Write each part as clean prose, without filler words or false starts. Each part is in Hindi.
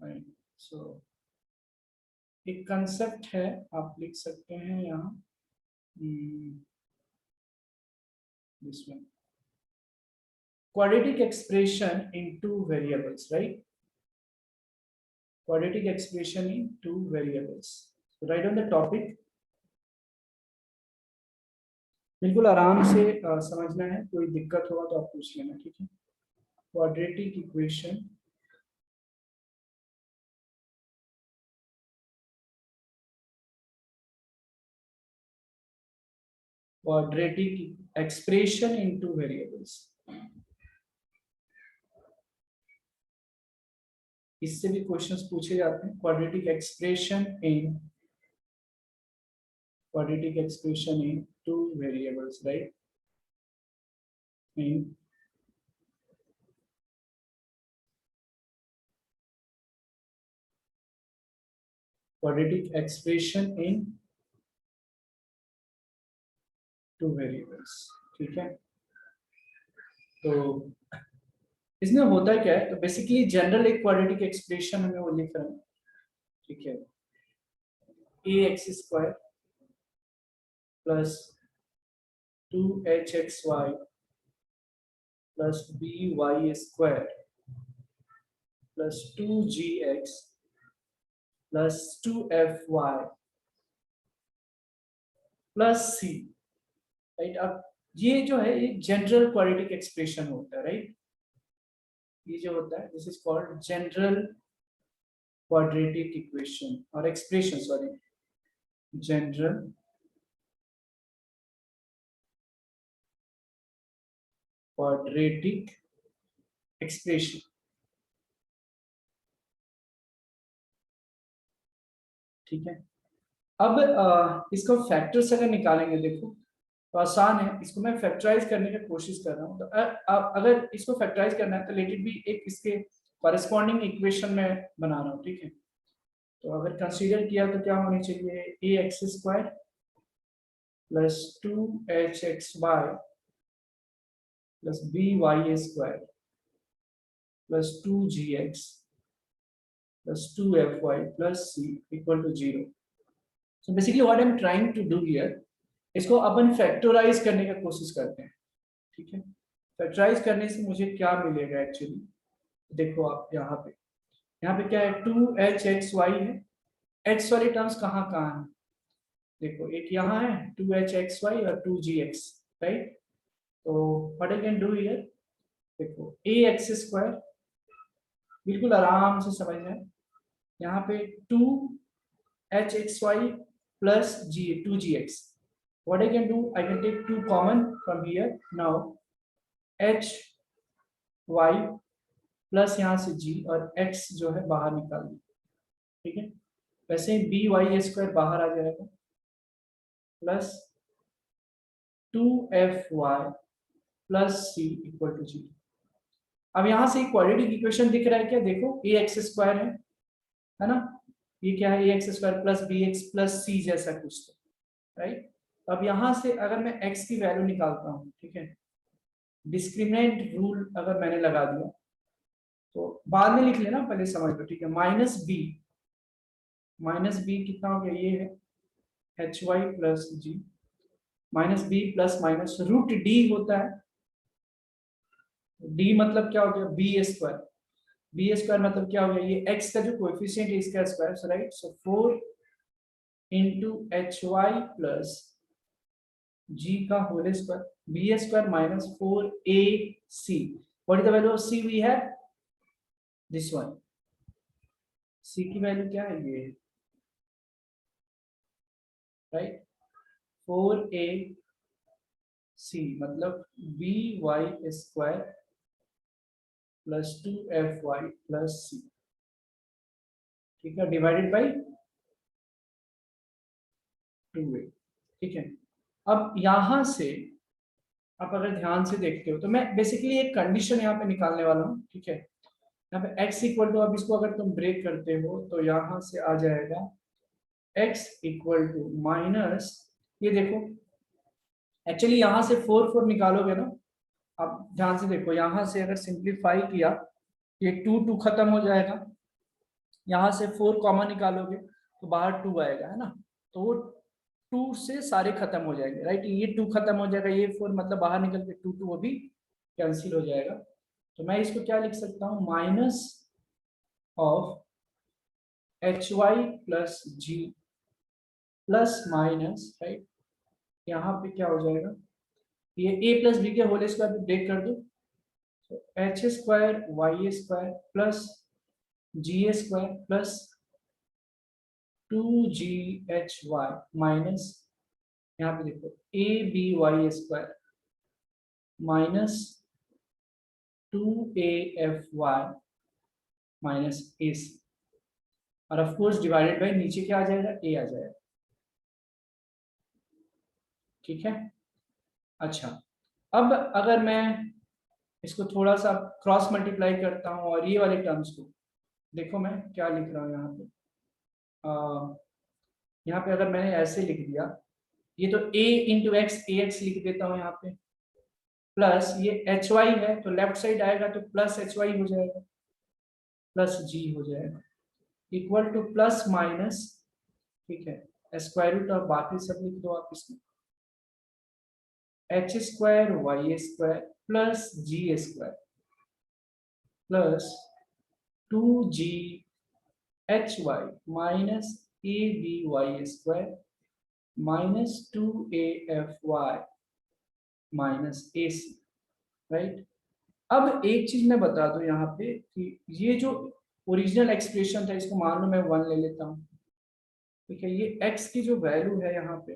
सो एक कंसेप्ट है, आप लिख सकते हैं यहाँ this one, quadratic expression in two variables, right? Quadratic expression in two variables. So write on the topic. बिल्कुल आराम से समझना है, कोई दिक्कत होगा तो आप पूछ लेना, ठीक है? Quadratic equation quadratic expression in two variables. इससे भी क्वेश्चंस पूछे जाते हैं. Quadratic expression in two variables, right? In quadratic expression in two variables, ठीक है? तो इसमें होता क्या है, तो बेसिकली जनरल एक क्वाड्रेटिक एक्सप्रेशन हमें वो लिख रहे हैं, ठीक है? ax² plus 2hxy plus by² plus 2gx plus 2fy plus c, right? अब ये जो है ये जनरल क्वाड्रेटिक एक्सप्रेशन होता है, राइट? ये जो होता है this is called general quadratic equation और expression, sorry, general quadratic expression, ठीक है? अब इसको फैक्टर्स अगर निकालेंगे, देखो तो आसान है, इसको मैं फैक्टराइज करने की कोशिश कर रहा हूँ. तो अगर इसको फैक्टराइज करना है तो लेट इट बी एक इसके कॉरेस्पॉन्डिंग इक्वेशन में बना रहा हूँ, ठीक है? तो अगर कंसीडर किया तो क्या होनी चाहिए, ax² plus 2hxy plus by² plus 2gx plus 2fy plus c equal to 0. So basically what I am trying to do here, इसको अपन फैक्टराइज करने की कोशिश करते हैं, ठीक है? फैक्टराइज करने से मुझे क्या मिलेगा एक्चुअली, देखो आप यहाँ पे क्या है, 2hxy है. x वाली टर्म्स कहाँ कहाँ है, देखो एक यहाँ है 2hxy और 2gx, राइट? तो what I can do here, देखो ax², बिल्कुल आराम से समझना है, यहाँ पे 2hxy plus 2gx. What I can do, I can take 2 common from here. Now h y plus यहाँ से g और x जो है बाहर निकाल दी, ठीक है? वैसे ही by² बाहर आ जाएगा plus 2fy plus c equal to 0. अब यहाँ से क्वाड्रेटिक इक्वेशन दिख रहा है क्या, देखो ax² है ना, ये क्या है, ax² plus bx plus c जैसा कुछ, तो राइट? अब यहाँ से अगर मैं x की वैल्यू निकालता हूँ, ठीक है, डिस्क्रिमिनेंट रूल अगर मैंने लगा दिया तो बाद में लिख लेना, पहले समझ लो, ठीक है? माइनस बी कितना हो गया, ये है hy plus g minus B plus minus root d होता है, d मतलब क्या हो गया, b² मतलब क्या हो गया, ये x का जो कोएफिशिएंट है इसका square, so right? So 4 into hy plus g का whole square, b² minus 4ac. What is the value of c we have? This one. c की वैल्यू क्या है, ये, राइट? 4ac मतलब by² plus 2fy plus c, ठीक है, डिवाइडेड बाई 2a, ठीक है? अब यहां से आप अगर ध्यान से देखते हो तो मैं बेसिकली एक कंडीशन यहाँ पे निकालने वाला हूँ, ठीक है? यहाँ पे x इक्वल टू, अब इसको अगर तुम ब्रेक करते हो तो यहाँ से आ जाएगा x इक्वल टू माइनस, ये देखो एक्चुअली यहाँ से 4 निकालोगे ना, अब ध्यान से देखो, यहाँ से अगर सिंप्लीफाई किया ये 2 खत्म हो जाएगा, यहाँ से 4 कॉमन निकालोगे तो बाहर 2 आएगा, है ना, तो वो 2 से सारे खत्म हो जाएंगे, राइट, ये 2 खत्म हो जाएगा, ये 4 मतलब बाहर निकल के 2 2 वो भी कैंसिल हो जाएगा। तो मैं इसको क्या लिख सकता हूँ, minus of H Y plus G plus minus, right, यहाँ पे क्या हो जाएगा, ये a प्लस बी के होल स्क्वायर पे ब्रेक कर दो, तो H square Y square plus G square plus 2ghy minus, यहाँ पे देखो A B Y square minus 2af(y) minus A C, और ऑफ कोर्स डिवाइडेड बाय नीचे क्या आ जाएगा, a आ जाएगा, ठीक है। अच्छा, अब अगर मैं इसको थोड़ा सा क्रॉस मल्टीप्लाई करता हूँ और ये वाले टर्म्स को, देखो मैं क्या लिख रहा हूँ यहाँ पे, यहाँ पे अगर मैंने ऐसे लिख दिया, ये तो a into x A x लिख देता हूँ यहाँ पे, प्लस ये एच वाई है तो लेफ्ट साइड आएगा तो प्लस एच वाई हो जाएगा, प्लस जी हो जाएगा, इक्वल टू प्लस माइनस, ठीक है, स्क्वायर रूट और बाकी सब लिख दो आप इसमें, H square Y square plus G square plus 2ghy minus A B Y square minus 2af(y) minus A C, right. अब एक चीज मैं बता दूं यहाँ पे कि ये जो ओरिजिनल एक्सप्रेशन था इसको मान लो मैं 1 ले लेता हूँ, ठीक है, ये x की जो वैल्यू है यहाँ पे,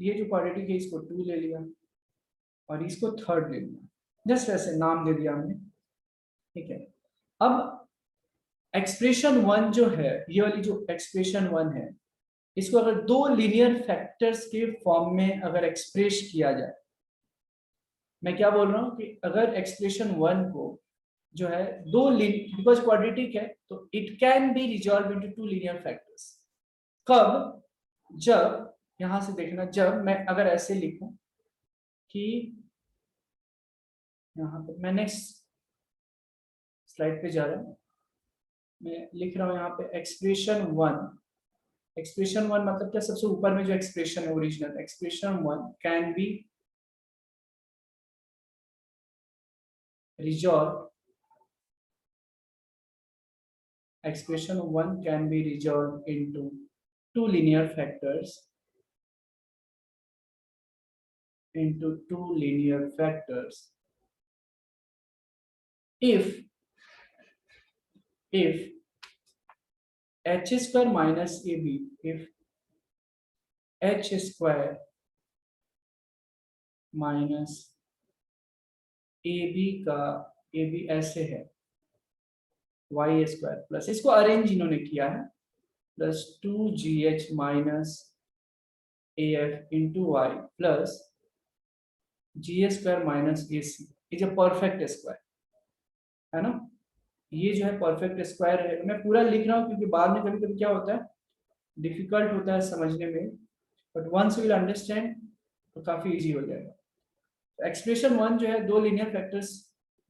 ये जो क्वाड्रेटिक है इसको 2 ले लिया और इसको थर्ड ले लिया, जस्ट ऐसे नाम दे दिया हमने, ठीक है। अब एक्सप्रेशन 1 जो है, ये वाली जो एक्सप्रेशन 1 है, इसको अगर दो लीनियर फैक्टर्स के फॉर्म में अगर एक्सप्रेस किया जाए, मैं क्या बोल रहा हूँ कि अगर एक्सप्रेशन 1 को जो है दो बिकॉज क्वाड्रेटिक है तो it can be resolve into two linear factors, कब, जब, यहां से देखना, जब मैं अगर ऐसे लिखूं कि यहाँ पे मैं नेक्स्ट स्लाइड पे जा रहा हूँ, मैं लिख रहा हूँ यहाँ पे एक्सप्रेशन 1, एक्सप्रेशन 1 मतलब क्या, सबसे ऊपर में जो एक्सप्रेशन है original expression 1 can be resolved, expression 1 can be resolved into two linear factors, if h square minus ab, if h square minus ab का ab ऐसे है y स्क्वायर प्लस, इसको अरेंज इन्होंने किया है, plus 2gh minus af into Y plus G square minus A C is a perfect square, है ना, ये जो है परफेक्ट स्क्वायर है। मैं पूरा लिख रहा हूँ क्योंकि बाद में कभी कभी क्या होता है, डिफिकल्ट होता है समझने में, but once you will understand तो काफी इजी हो जाएगा। एक्सप्रेशन 1 जो है दो लीनियर फैक्टर्स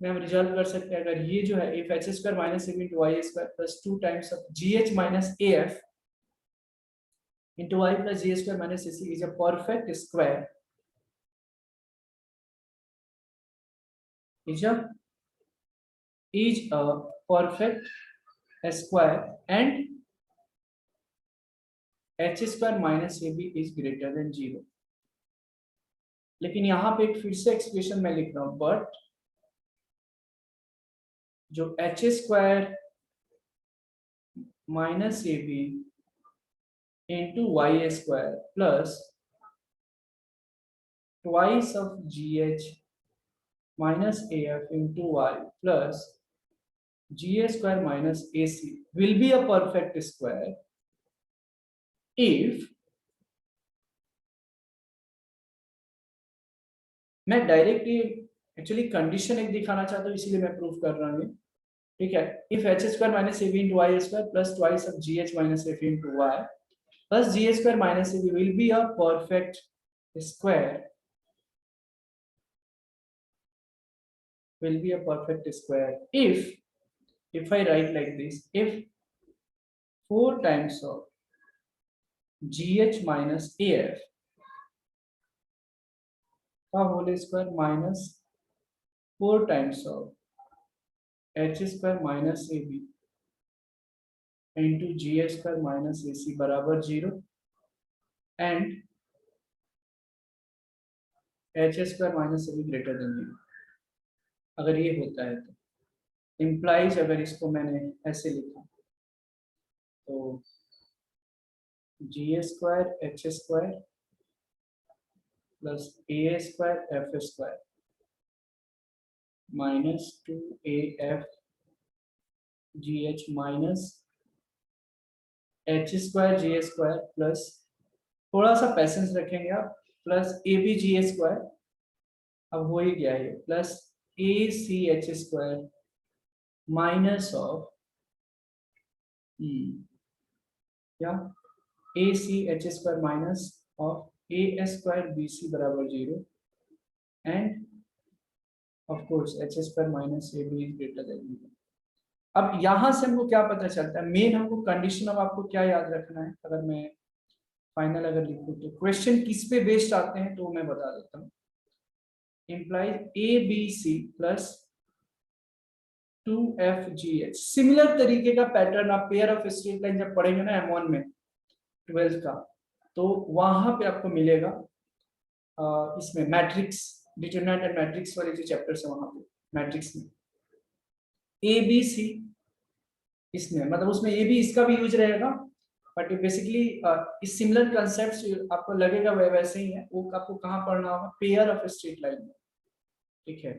में हम रिजॉल्व कर सकते हैं, अगर ये जो है if H square minus A into Y square plus 2 times of G H minus A F into Y plus G square minus A C is a perfect square, is a perfect square and h square minus ab is greater than 0। लेकिन यहाँ पे एक फिर से एक्सप्रेशन मैं लिख रहा हूँ, बट जो H square minus A B into Y square plus twice of G H minus A F into Y plus G square minus A C will be a perfect square if, मैं डायरेक्टली एक्चुअली कंडीशन एक दिखाना चाहता हूँ इसीलिए मैं प्रूफ कर रहा हूँ, ठीक है, if H square minus A B into Y square plus twice of G H minus F into Y plus G square minus A B will be a perfect square, will be a perfect square if I write like this, if 4 times of GH minus AF का whole square minus 4 times of H square minus AB into GH square minus AC बराबर 0 and H square minus AB greater than 0। अगर ये होता है तो इम्प्लाइज, अगर इसको मैंने ऐसे लिखा तो GH square H square plus A square F square minus 2AF GH minus H square G square plus, थोड़ा सा पैसेंस रखेंगे आप, प्लस ABG स्क्वायर, अब हो ही गया है, plus ACH square minus of क्या ACH square minus of A square BC बराबर 0 end of course H square minus AB is greater than 0। अब यहां से हमको क्या पता चलता है, मेन हमको कंडीशन अब आपको क्या याद रखना है, अगर मैं फाइनल अगर लिखूं तो क्वेश्चन किस पे बेस्ड आते हैं तो मैं बता देता हूँ। Implies ABC plus 2FGH, similar तरीके का पैटर्न आप पेयर ऑफ स्ट्रेट लाइन जब पढ़ेंगे ना M1 में 12th का, तो वहां पे आपको मिलेगा इसमें मैट्रिक्स, डिटरमिनेंट एंड मैट्रिक्स वाले जो चैप्टर्स है वहां पे मैट्रिक्स में ABC, इसमें मतलब उसमें ए भी इसका भी यूज रहेगा, बट बेसिकली इस सिमिलर कंसेप्ट आपको लगेगा वैसे ही है, वो आपको कहाँ पढ़ना होगा, पेयर ऑफ स्ट्रेट लाइन में, ठीक है।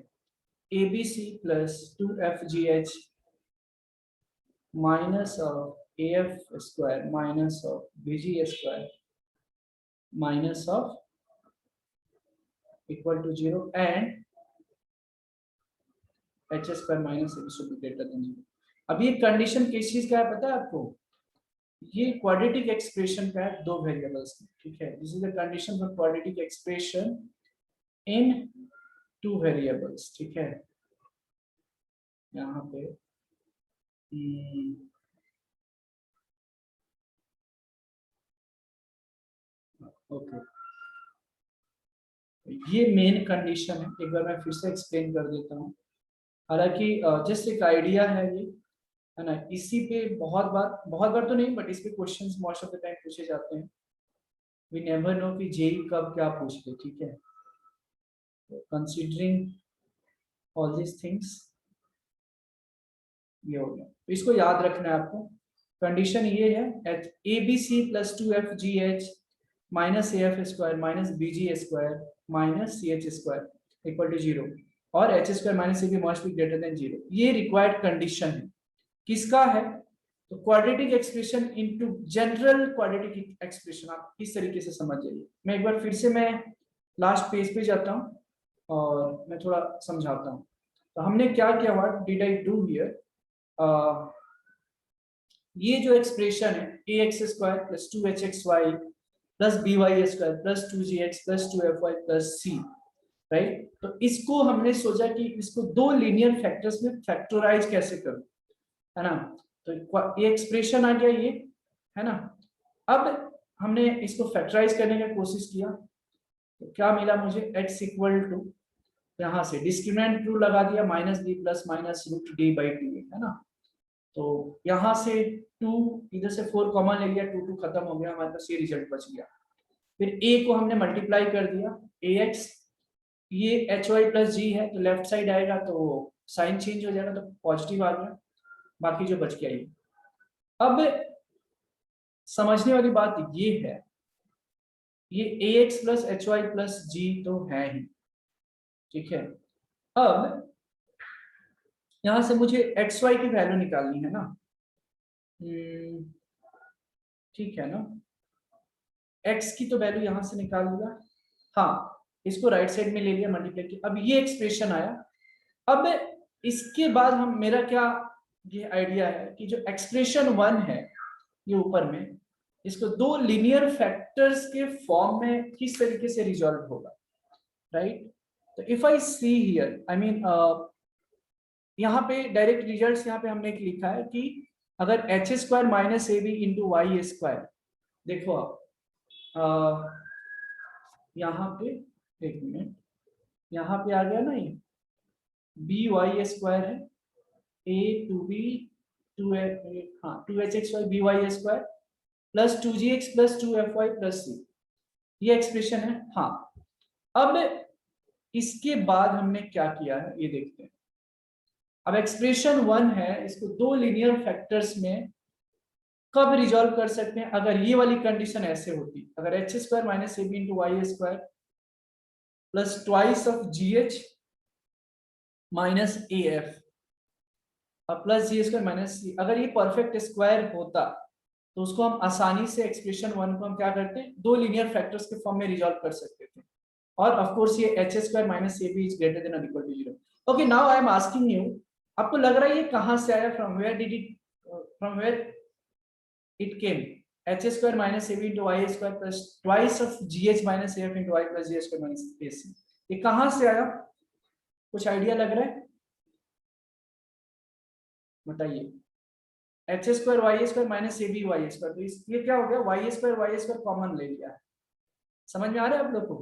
ABC plus 2FGH minus of AF square minus of BG square minus of equal to 0 and H square minus AB should be greater than 0। अब ये कंडीशन किस चीज का है पता है आपको, ये क्वाड्रेटिक एक्सप्रेशन का है दो वेरिएबल्स में, ठीक है। This is the condition for quadratic expression in two variables, ठीक है। यहाँ पे ओके, ये मेन कंडीशन है, एक बार मैं फिर से एक्सप्लेन कर देता हूँ। हालांकि जस्ट एक आइडिया है ये, है ना, इसी पे बहुत बार तो नहीं, बट इस पे questions most of the time पूछे जाते हैं। वी नेवर नो कि जेई कब क्या पूछ ले, ठीक है। कंसीडरिंग ऑल दिस थिंग्स, ये हो गया, तो इसको याद रखना है आपको। कंडीशन ये है ABC plus 2FGH minus AF square minus BG square minus CH square equal to 0 और H square minus AB must be greater than 0, ये रिक्वायर्ड कंडीशन है। किसका है, तो quadratic expression into general quadratic expression, आप इस तरीके से समझ जाइए। मैं एक बार फिर से मैं लास्ट पेज पे जाता हूँ और मैं थोड़ा समझाता हूँ। तो हमने क्या किया, what did I do here, ये जो एक्सप्रेशन है AX square plus 2HXY plus BY square plus 2GX plus 2FY plus C, right. तो इसको हमने सोचा कि इसको दो लीनियर फैक्टर्स में फैक्टराइज कैसे करूं, है ना। तो ये एक्सप्रेशन आ गया ये, है ना। अब हमने इसको फैक्टराइज करने की कोशिश किया, तो क्या मिला मुझे, x इक्वल टू, यहाँ से डिस्क्रिमिनेंट रूल लगा दिया, minus b plus minus root d by 2, है ना। तो यहाँ से 2 इधर से 4 कॉमन ले लिया, 2 खत्म हो गया, हमारे पास ये रिजल्ट बच गया। फिर a को हमने मल्टीप्लाई कर दिया, ax, ये hy प्लस g है तो लेफ्ट साइड आएगा तो साइन चेंज हो जाएगा, तो पॉजिटिव आ गया, बाकी जो बच गया ये। अब समझने वाली बात ये है, ये ax plus hy plus g तो है ही, ठीक है। अब यहां से मुझे xy की वैल्यू निकालनी है ना, ठीक है ना। x की तो वैल्यू यहां से निकाल दिया, हाँ, इसको राइट साइड में ले लिया मल्टीप्लाई किया, अब ये एक्सप्रेशन आया। अब इसके बाद हम, मेरा क्या ये आइडिया है कि जो एक्सप्रेशन 1 है ये ऊपर में, इसको दो लीनियर फैक्टर्स के फॉर्म में किस तरीके से रिजॉल्व होगा, राइट। तो if I see here, I mean यहाँ पे डायरेक्ट रिजल्ट्स यहाँ पे हमने लिखा है कि अगर एच स्क्वायर माइनस ए बी इंटू वाई स्क्वायर, देखो आप यहाँ पे, एक मिनट, यहाँ पे आ गया ना, ये बी वाई स्क्वायर है, ए टू बी टू, हाँ, two H X Y B Y square plus two G X plus two F Y plus C, ये एक्सप्रेशन है। हाँ, अब इसके बाद हमने क्या किया है ये देखते हैं। अब एक्सप्रेशन वन है, इसको दो लीनियर फैक्टर्स में कब रिजॉल्व कर सकते हैं, अगर ये वाली कंडीशन ऐसे होती, अगर H square minus A B into Y square plus twice of G H minus A F plus G square minus C, अगर ये परफेक्ट स्क्वायर होता तो उसको हम आसानी से एक्सप्रेशन वन को हम क्या करते हैं, दो लीनियर फैक्टर्स के फॉर्म में रिजॉल्व कर सकते थे। और ऑफ कोर्स ये H square minus A B is greater than और equal to 0। Okay, now I am asking you, आपको लग रहा है ये कहां से आया, from where did it, from where it came, H square minus A B into Y square plus twice of G H minus A F into Y plus G square minus A सी, ये कहां से आया, कुछ आइडिया लग रहा है, बताइए। H square Y square minus ए बी वाई स्क्वायर, तो ये क्या हो गया, वाई स्क्वायर कॉमन ले लिया है, समझ में आ रहा है आप लोग को।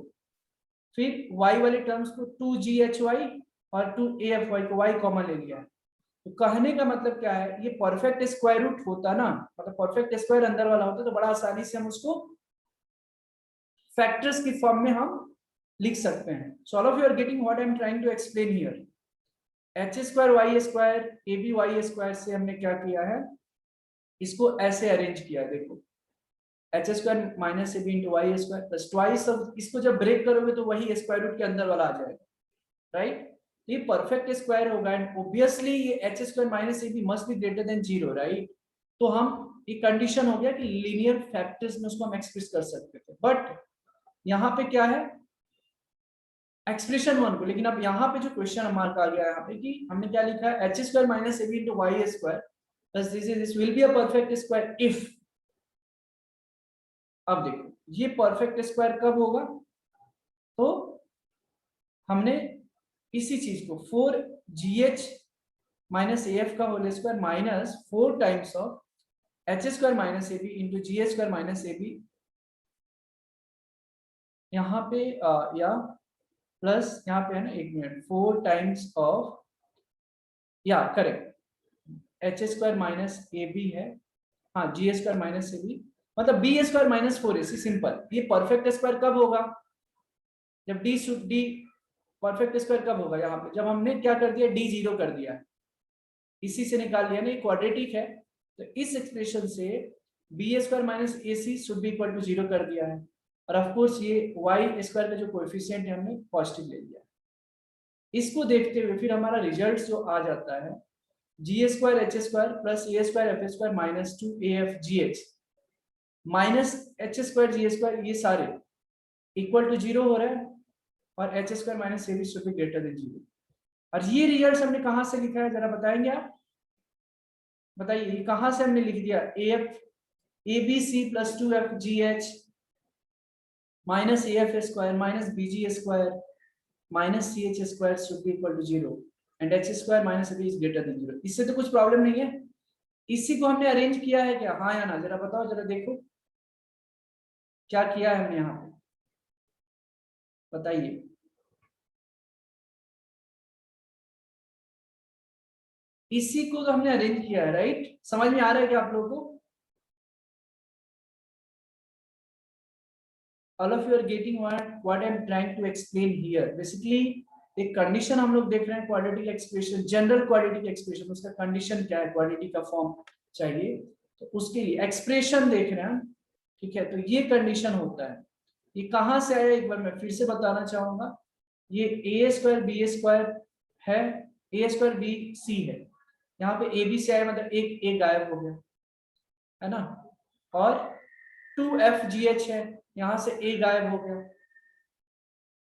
फिर y वाले टर्म्स को 2ghy और 2afy को y कॉमन ले लिया है। तो कहने का मतलब क्या है, ये परफेक्ट स्क्वायर रूट होता ना, मतलब परफेक्ट स्क्वायर अंदर वाला होता तो बड़ा आसानी से हम उसको फैक्टर्स की फॉर्म में हम लिख सकते हैं। So all of you are getting what I am trying to explain here. H square Y square A B Y square से हमने क्या किया है, इसको ऐसे अरेंज किया, देखो H square minus A B into Y square plus twice of, इसको जब ब्रेक करोगे तो वही स्क्वायर रूट के अंदर वाला आ जाएगा, राइट। ये परफेक्ट स्क्वायर होगा एंड ऑब्वियसली ये H square minus A B must be greater than 0, right. तो हम, ये कंडीशन हो गया कि लीनियर फैक्टर्स में उसको हम एक्सप्रेस कर सकते थे, बट यहाँ पे क्या है, एक्सप्रेशन वन को, लेकिन अब यहाँ पे जो क्वेश्चन मार्क आ गया है यहाँ पे कि हमने क्या लिखा है, H square minus A B into Y square plus this will be a perfect square if, अब देखो ये परफेक्ट स्क्वायर कब होगा, तो हमने इसी चीज को 4gh माइनस ए एफ का whole square minus 4 times of H square minus A B into G H square minus A B, यहाँ पे या प्लस यहाँ पे है ना, एक मिनट, 4 टाइम्स ऑफ, या करेक्ट, एच स्क्वायर माइनस ए बी है, हाँ जी स्क्वायर माइनस ए बी, मतलब B square minus 4 AC, simple. ये परफेक्ट स्क्वायर कब होगा, जब डी परफेक्ट स्क्वायर कब होगा, यहाँ पे जब हमने क्या कर दिया, डी 0 कर दिया, इसी से निकाल लिया ना, ये क्वाड्रेटिक है, तो इस एक्सप्रेशन से B square minus A C should be equal to 0 कर दिया है, और ऑफ कोर्स ये वाई स्क्वायर का जो कोएफिशिएंट है हमने पॉजिटिव ले लिया। इसको देखते हुए फिर हमारा रिजल्ट जो आ जाता है, G square H square plus A square F square minus 2 A F G H minus H square G square, ये सारे इक्वल टू 0 हो रहे हैं, और H square minus A B should be greater than 0। और ये रिजल्ट हमने कहां से लिखा है, जरा बताएंगे आप, बताइए ये कहां से हमने लिख दिया, A F A B C plus 2 F G H minus A F square minus B G square minus C H square should be equal to 0 and H square minus A B is greater than 0। इससे तो कुछ प्रॉब्लम नहीं है, इसी को हमने अरेंज किया है क्या, हाँ या ना, जरा बताओ, जरा देखो क्या किया है हमने यहाँ पे, बताइए। इसी को तो हमने अरेंज किया है, राइट, समझ में आ रहा है क्या आप लोगों को, all of you are getting what I am trying to explain here। basically एक कंडीशन हम लोग देख रहे हैं, quadratic expression, general quadratic expression, उसका कंडीशन क्या है, क्वाड्रेटिक का फॉर्म चाहिए, तो उसके लिए एक्सप्रेशन देख रहे हैं, ठीक है। तो ये कंडीशन होता है, ये कहां से आया, एक बार मैं फिर से बताना चाहूंगा, ये ए स्क्वायर बी स्क्वायर है, ए स्क्वायर बी सी है, यहाँ पे ए बी से आया, मतलब एक ए गायब हो गया है ना, और 2FGH है, यहां से ए गायब हो गया।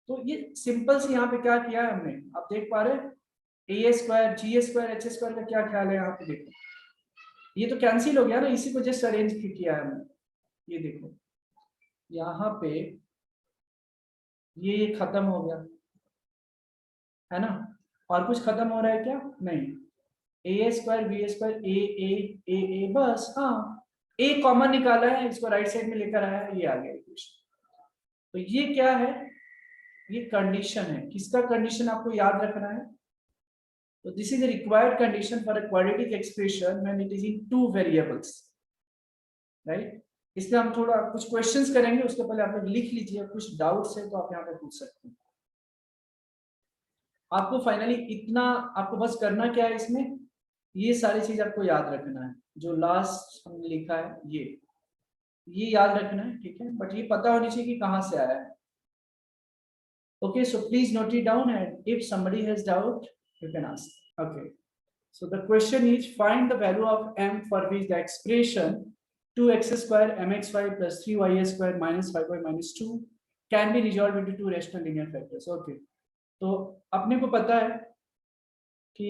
तो ये सिंपल से यहाँ पे क्या किया है हमने, आप देख पा रहे हैं, ए square G square H square का क्या ख्याल है, यहाँ पे देखो ये तो कैंसिल हो गया ना, इसी को जस्ट अरेंज किया है हमने, ये देखो यहाँ पे ये खत्म हो गया है ना, और कुछ खत्म हो रहा है क्या, नहीं, ए स्क्वायर बी स्क्वायर ए बस। हाँ, ए कॉमन निकाला है, इसको राइट साइड में लेकर आया है, ये आ गया इक्वेशन। तो ये क्या है, ये कंडीशन है। किसका कंडीशन आपको याद रखना है? तो this is a required condition for a quadratic expression when it is in two variables, right? इसलिए हम थोड़ा कुछ क्वेश्चंस करेंगे, उसके पहले आप लोग लिख लीजिए, कुछ डाउट्स है तो आप यहाँ पे पूछ सकते हैं। आपको फाइनली इतना, आपको बस करना क्या है इसमें, ये सारी चीज आपको याद रखना है, जो लास्ट हमने लिखा है ये याद रखना है, ठीक है? बट ये पता होनी चाहिए कि कहाँ से आया है। Okay, so please note it down, and if somebody has doubt, you can ask. Okay, so the question is, find the value of m for which the expression 2x square mxy plus 3y square minus 5y minus 2 can be resolved into two rational linear factors. Okay, तो अपने को पता है कि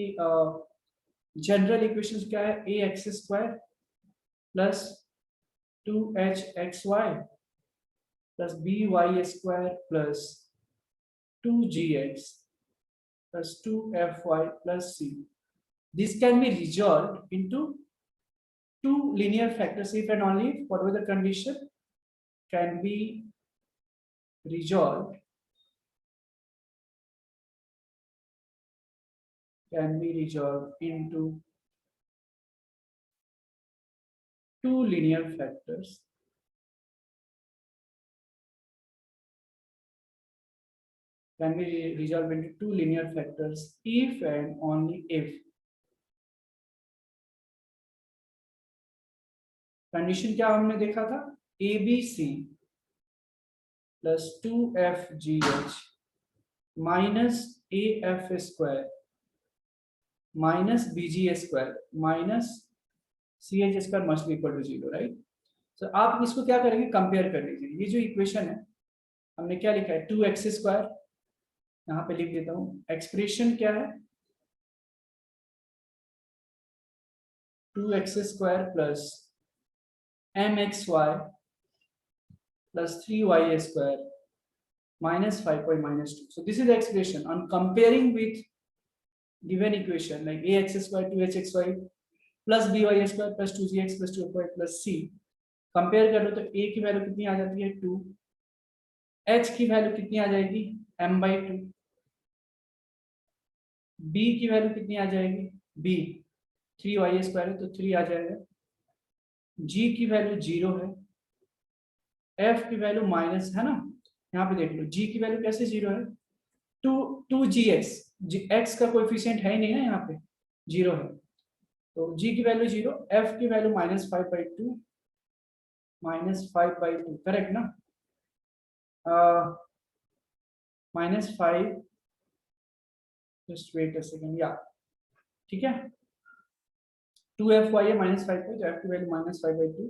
जनरल इक्वेशन क्या है, A X square plus 2h xy plus by square plus 2gx plus 2fy plus c. This can be resolved into two linear factors if and only if whatever the condition can be resolved into two linear factors if and only if condition क्या हमने देखा था, a B C plus 2fgh minus A F square minus bg square minus C H square must be equal to 0, right? तो आप इसको क्या करेंगे, कंपेयर कर लीजिए। ये जो इक्वेशन है हमने क्या लिखा है, 2x स्क्वायर, यहाँ पे लिख देता हूँ, एक्सप्रेशन क्या है 2x square plus mxy plus 3y square minus 5y minus 2. So this is the expression. On comparing with given equation like ax square 2hxy plus by square plus 2gx plus 2fy plus c, compare कर लो तो a की वैल्यू कितनी आ जाती है 2, h की वैल्यू कितनी आ जाएगी m/2, b की वैल्यू कितनी आ जाएगी, b 3y स्क्वायर है तो 3 आ जाएगा, g की वैल्यू 0 है, f की वैल्यू माइनस है ना, यहाँ पे देख लो g की वैल्यू कैसे 0 है, 2gx, x का कोएफिशिएंट है ही नहीं ना, यहाँ पे 0 है, तो g की वैल्यू 0, f की वैल्यू -5/2 -5/2, करेक्ट ना, -5, जस्ट वेट अ सेकंड, या ठीक है, 2fy है -5 तो f की वैल्यू -5/2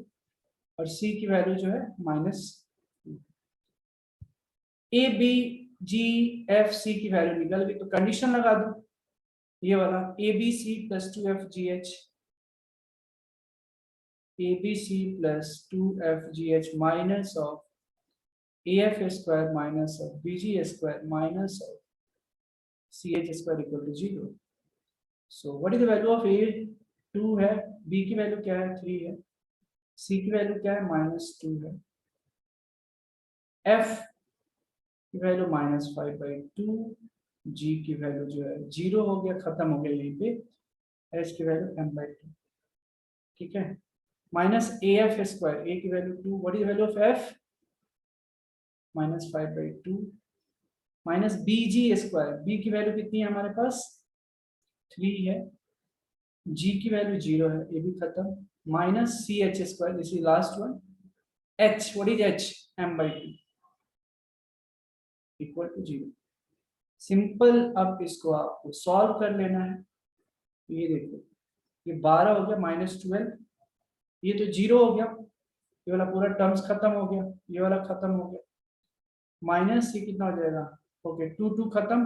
और c की वैल्यू जो है माइनस, ए बी जी एफ सी की वैल्यू निकल गई, तो कंडीशन लगा दो ये वाला, A B C plus 2fgh, A B C plus 2fgh minus of af square minus of bg square minus of ch square equal to 0। So what is the value of A, 2 है, b की वैल्यू क्या है 3 है, c की वैल्यू क्या है -2 है, f की वैल्यू -5/2, g की वैल्यू जो है 0 हो गया, खत्म हो गया यहीं पे, h की वैल्यू m/2, ठीक है, माइनस af स्क्वायर, a की value 2, what is the value of f -5/2, minus bg square, b की वैल्यू कितनी है हमारे पास 3 है, g की वैल्यू 0 है, ये भी खत्म, minus ch square, this is last one, h, what is h m/2 equal to 0। Simple, अब इसको आपको सॉल्व कर लेना है, ये देखो ये 12 हो गया -12, ये तो 0 हो गया, ये वाला पूरा टर्म्स खत्म हो गया, ये वाला खत्म हो गया, माइनस ये कितना हो जाएगा, ओके 2 खत्म,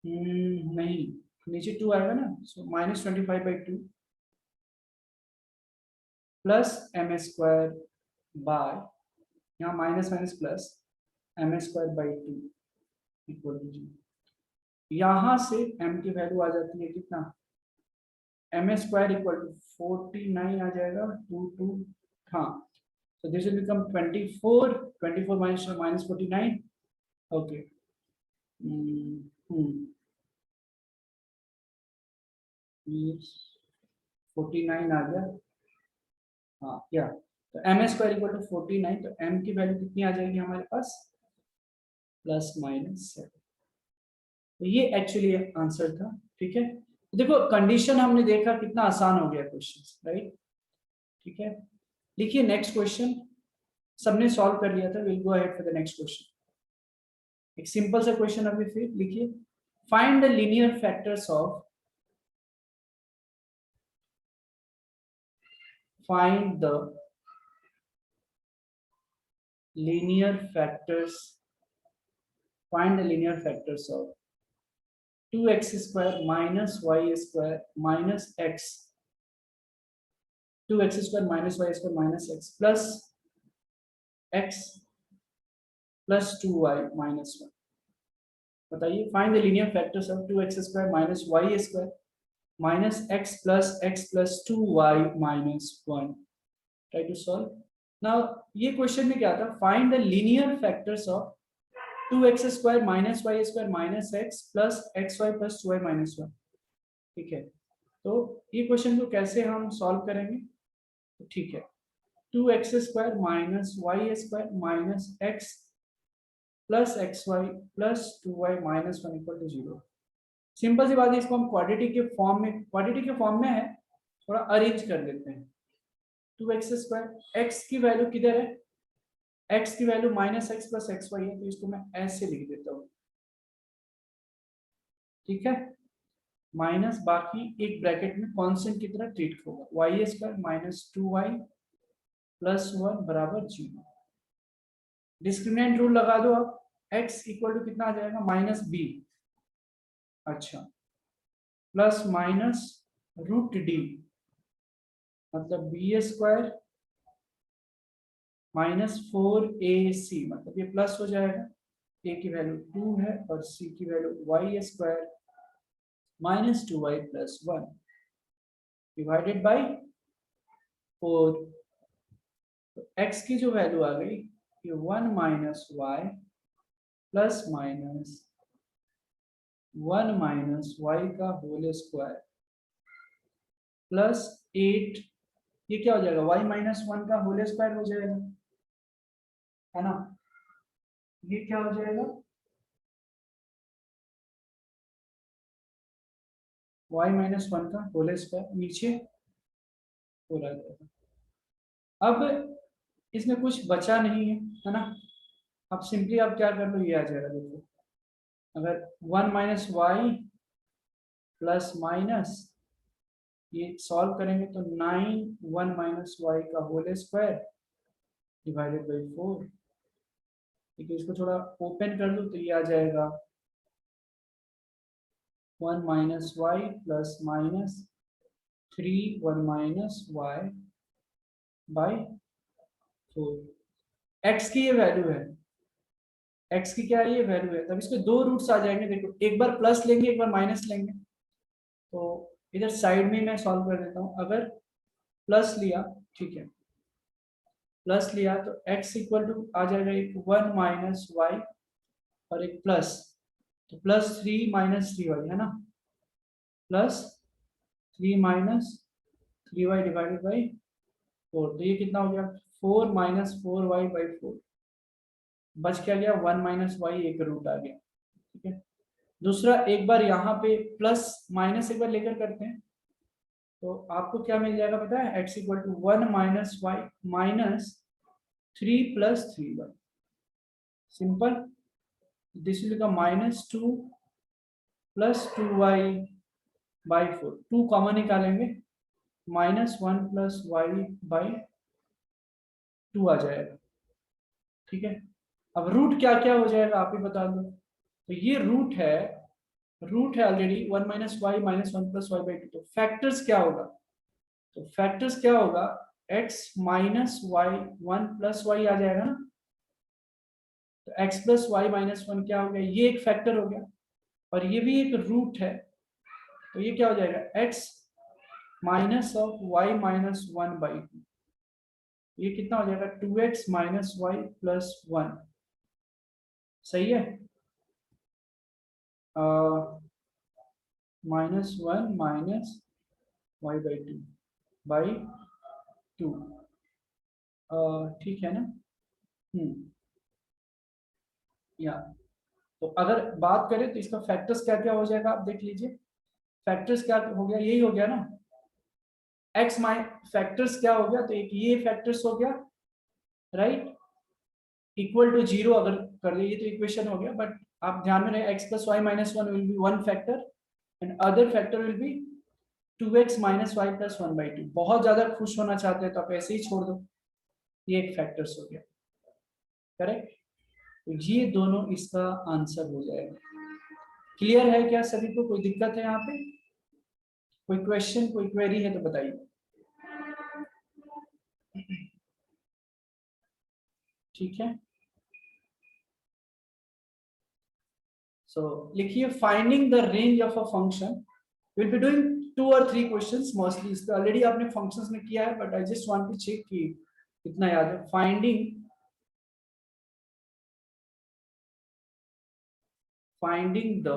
नहीं नीचे 2 आएगा ना, so -25/2 plus m square by, यहाँ minus minus plus m²/2 equal to 0। यहाँ से m की वैल्यू आ जाती है कितना एम स्क्वायर इक्वल टू 49 आ जाएगा, 2 हाँ, so this will become 24 minus 49, okay. Yes, 49 आ गया, हाँ या तो एम स्क्वायर इक्वल टू 49, तो एम की वैल्यू कितनी आ जाएगी हमारे पास, ±7। तो ये एक्चुअली आंसर था, ठीक है। तो देखो कंडीशन हमने देखा कितना आसान हो गया क्वेश्चन, राइट, ठीक है। लिखिए नेक्स्ट क्वेश्चन, सबने सॉल्व कर लिया था, will go ahead for the next question. एक सिंपल सा क्वेश्चन अभी फिर लिखिए, find the linear factors of, find the linear factors, find the linear factors of 2x square minus y square minus x, 2x square minus y square minus x plus x plus 2y minus 1। बताइए, find the linear factors of 2x square minus y square minus x plus 2y minus 1। Try to solve। Now ये क्वेश्चन में क्या था, find the linear factors of 2x square minus y square minus x plus xy plus 2y minus 1, ठीक है। तो ये क्वेश्चन को कैसे हम सॉल्व करेंगे, तो ठीक है, 2x square minus y square minus x plus xy plus 2y minus 1 equal to 0। Simple सी बात है, इसको हम क्वाड्रेटिक के फॉर्म में है, थोड़ा अरेंज कर देते हैं। 2x स्क्वायर, x की वैल्यू किधर है, x की value minus x plus x y है, तो इसको मैं ऐसे लिख देता हूँ, ठीक है, माइनस बाकी एक ब्रैकेट में कांस्टेंट की तरह ट्रीट होगा, Y square minus 2y plus 1 बराबर 0। डिस्क्रिमिनेंट रूल लगा दो आप, x इक्वल टू कितना आ जाएगा, माइनस बी, अच्छा, प्लस माइनस रूट डी, मतलब बी स्क्वायर माइनस 4ac, मतलब ये प्लस हो जाएगा, a की वैल्यू 2 है और c की value y square minus 2y plus 1 divided by 4। तो x की जो वैल्यू आ गई ये 1 minus y plus minus 1 minus y का होल स्क्वायर प्लस 8, ये क्या हो जाएगा, y माइनस 1 का होल स्क्वायर हो जाएगा, है ना, ये क्या हो जाएगा, y माइनस 1 का होल स्क्वायर, नीचे हो रहा है। अब इसमें कुछ बचा नहीं है ना, अब सिंपली आप क्या कर लो, ये आ जाएगा, देखो अगर 1 माइनस वाई प्लस माइनस ये सॉल्व करेंगे तो 9 1 माइनस वाई का होल स्क्वायर डिवाइडेड बाई 4, ठीक है। इसको थोड़ा ओपन कर दो तो ये आ जाएगा 1 minus y plus minus 3 1 minus y by 4। X की ये वैल्यू है, एक्स की क्या है, ये वैल्यू है, तब इसके दो रूट्स आ जाएंगे, देखो एक बार प्लस लेंगे एक बार माइनस लेंगे, तो इधर साइड में मैं सॉल्व कर देता हूँ। अगर प्लस लिया, ठीक है, प्लस लिया तो x इक्वल टू आ जाएगा एक 1 माइनस वाई और एक प्लस, तो प्लस 3 माइनस 3y है ना, plus 3 minus 3y divided by 4, तो ये कितना हो गया, 4 माइनस 4y बाई 4, बच क्या गया 1 माइनस वाई, एक रूट आ गया, ठीक है। दूसरा एक बार यहाँ पे प्लस माइनस एक बार लेकर करते हैं, तो आपको क्या मिल जाएगा पता है, x equal to 1 minus y minus 3 plus 3y, सिंपल, this will become minus 2 plus 2y by 4, 2 common निकालेंगे, माइनस 1 प्लस वाई बाई 2 आ जाएगा, ठीक है। अब रूट क्या क्या हो जाएगा आप ही बता दो, तो ये रूट है already 1 minus y minus 1 plus y by 2, तो फैक्टर्स क्या होगा, तो फैक्टर्स क्या होगा, x minus Y 1 plus Y आ जाएगा ना, तो x प्लस वाई माइनस 1 क्या हो गया, ये एक फैक्टर हो गया और ये भी एक रूट है, तो ये क्या हो जाएगा x minus of y minus 1/2, ये कितना हो जाएगा 2x माइनस वाई प्लस 1, सही है। -1 माइनस y/2 ठीक है ना। या तो अगर बात करें तो इसका फैक्टर्स क्या क्या हो जाएगा, आप देख लीजिए। फैक्टर्स क्या हो गया, यही हो गया ना, x माइ फैक्टर्स क्या हो गया, तो एक ये फैक्टर्स हो गया, राइट, इक्वल टू 0 अगर कर दे, ये तो इक्वेशन हो गया, बट आप ध्यान में रहे x plus y minus 1 will be one factor and other factor will be 2x minus y plus 1/2। बहुत ज्यादा खुश होना चाहते हैं तो आप ऐसे ही छोड़ दो, ये एक फैक्टर्स हो गया, करेक्ट। तो ये दोनों इसका आंसर हो जाएगा। क्लियर है क्या सभी को, कोई दिक्कत है यहाँ पे, कोई क्वेश्चन कोई क्वेरी है तो बताइए। ठीक है, सो लिखिए finding the range of a function, will be doing 2 और 3 क्वेश्चंस मोस्टली, इसको ऑलरेडी आपने फंक्शंस में किया है but I just want to check कि कितना याद है। Finding the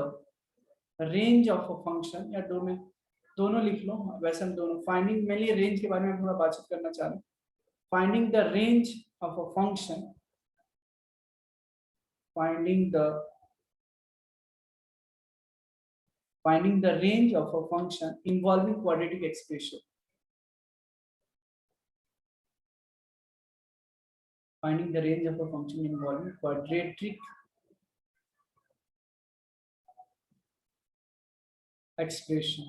range of a function, या दोनों लिख लो, वैसे हम दोनों फाइंडिंग, मेनली रेंज के बारे में थोड़ा बातचीत करना चाह रहे हैं। Finding the range of a function, finding the range of a function involving quadratic expression, finding the range of a function involving quadratic expression,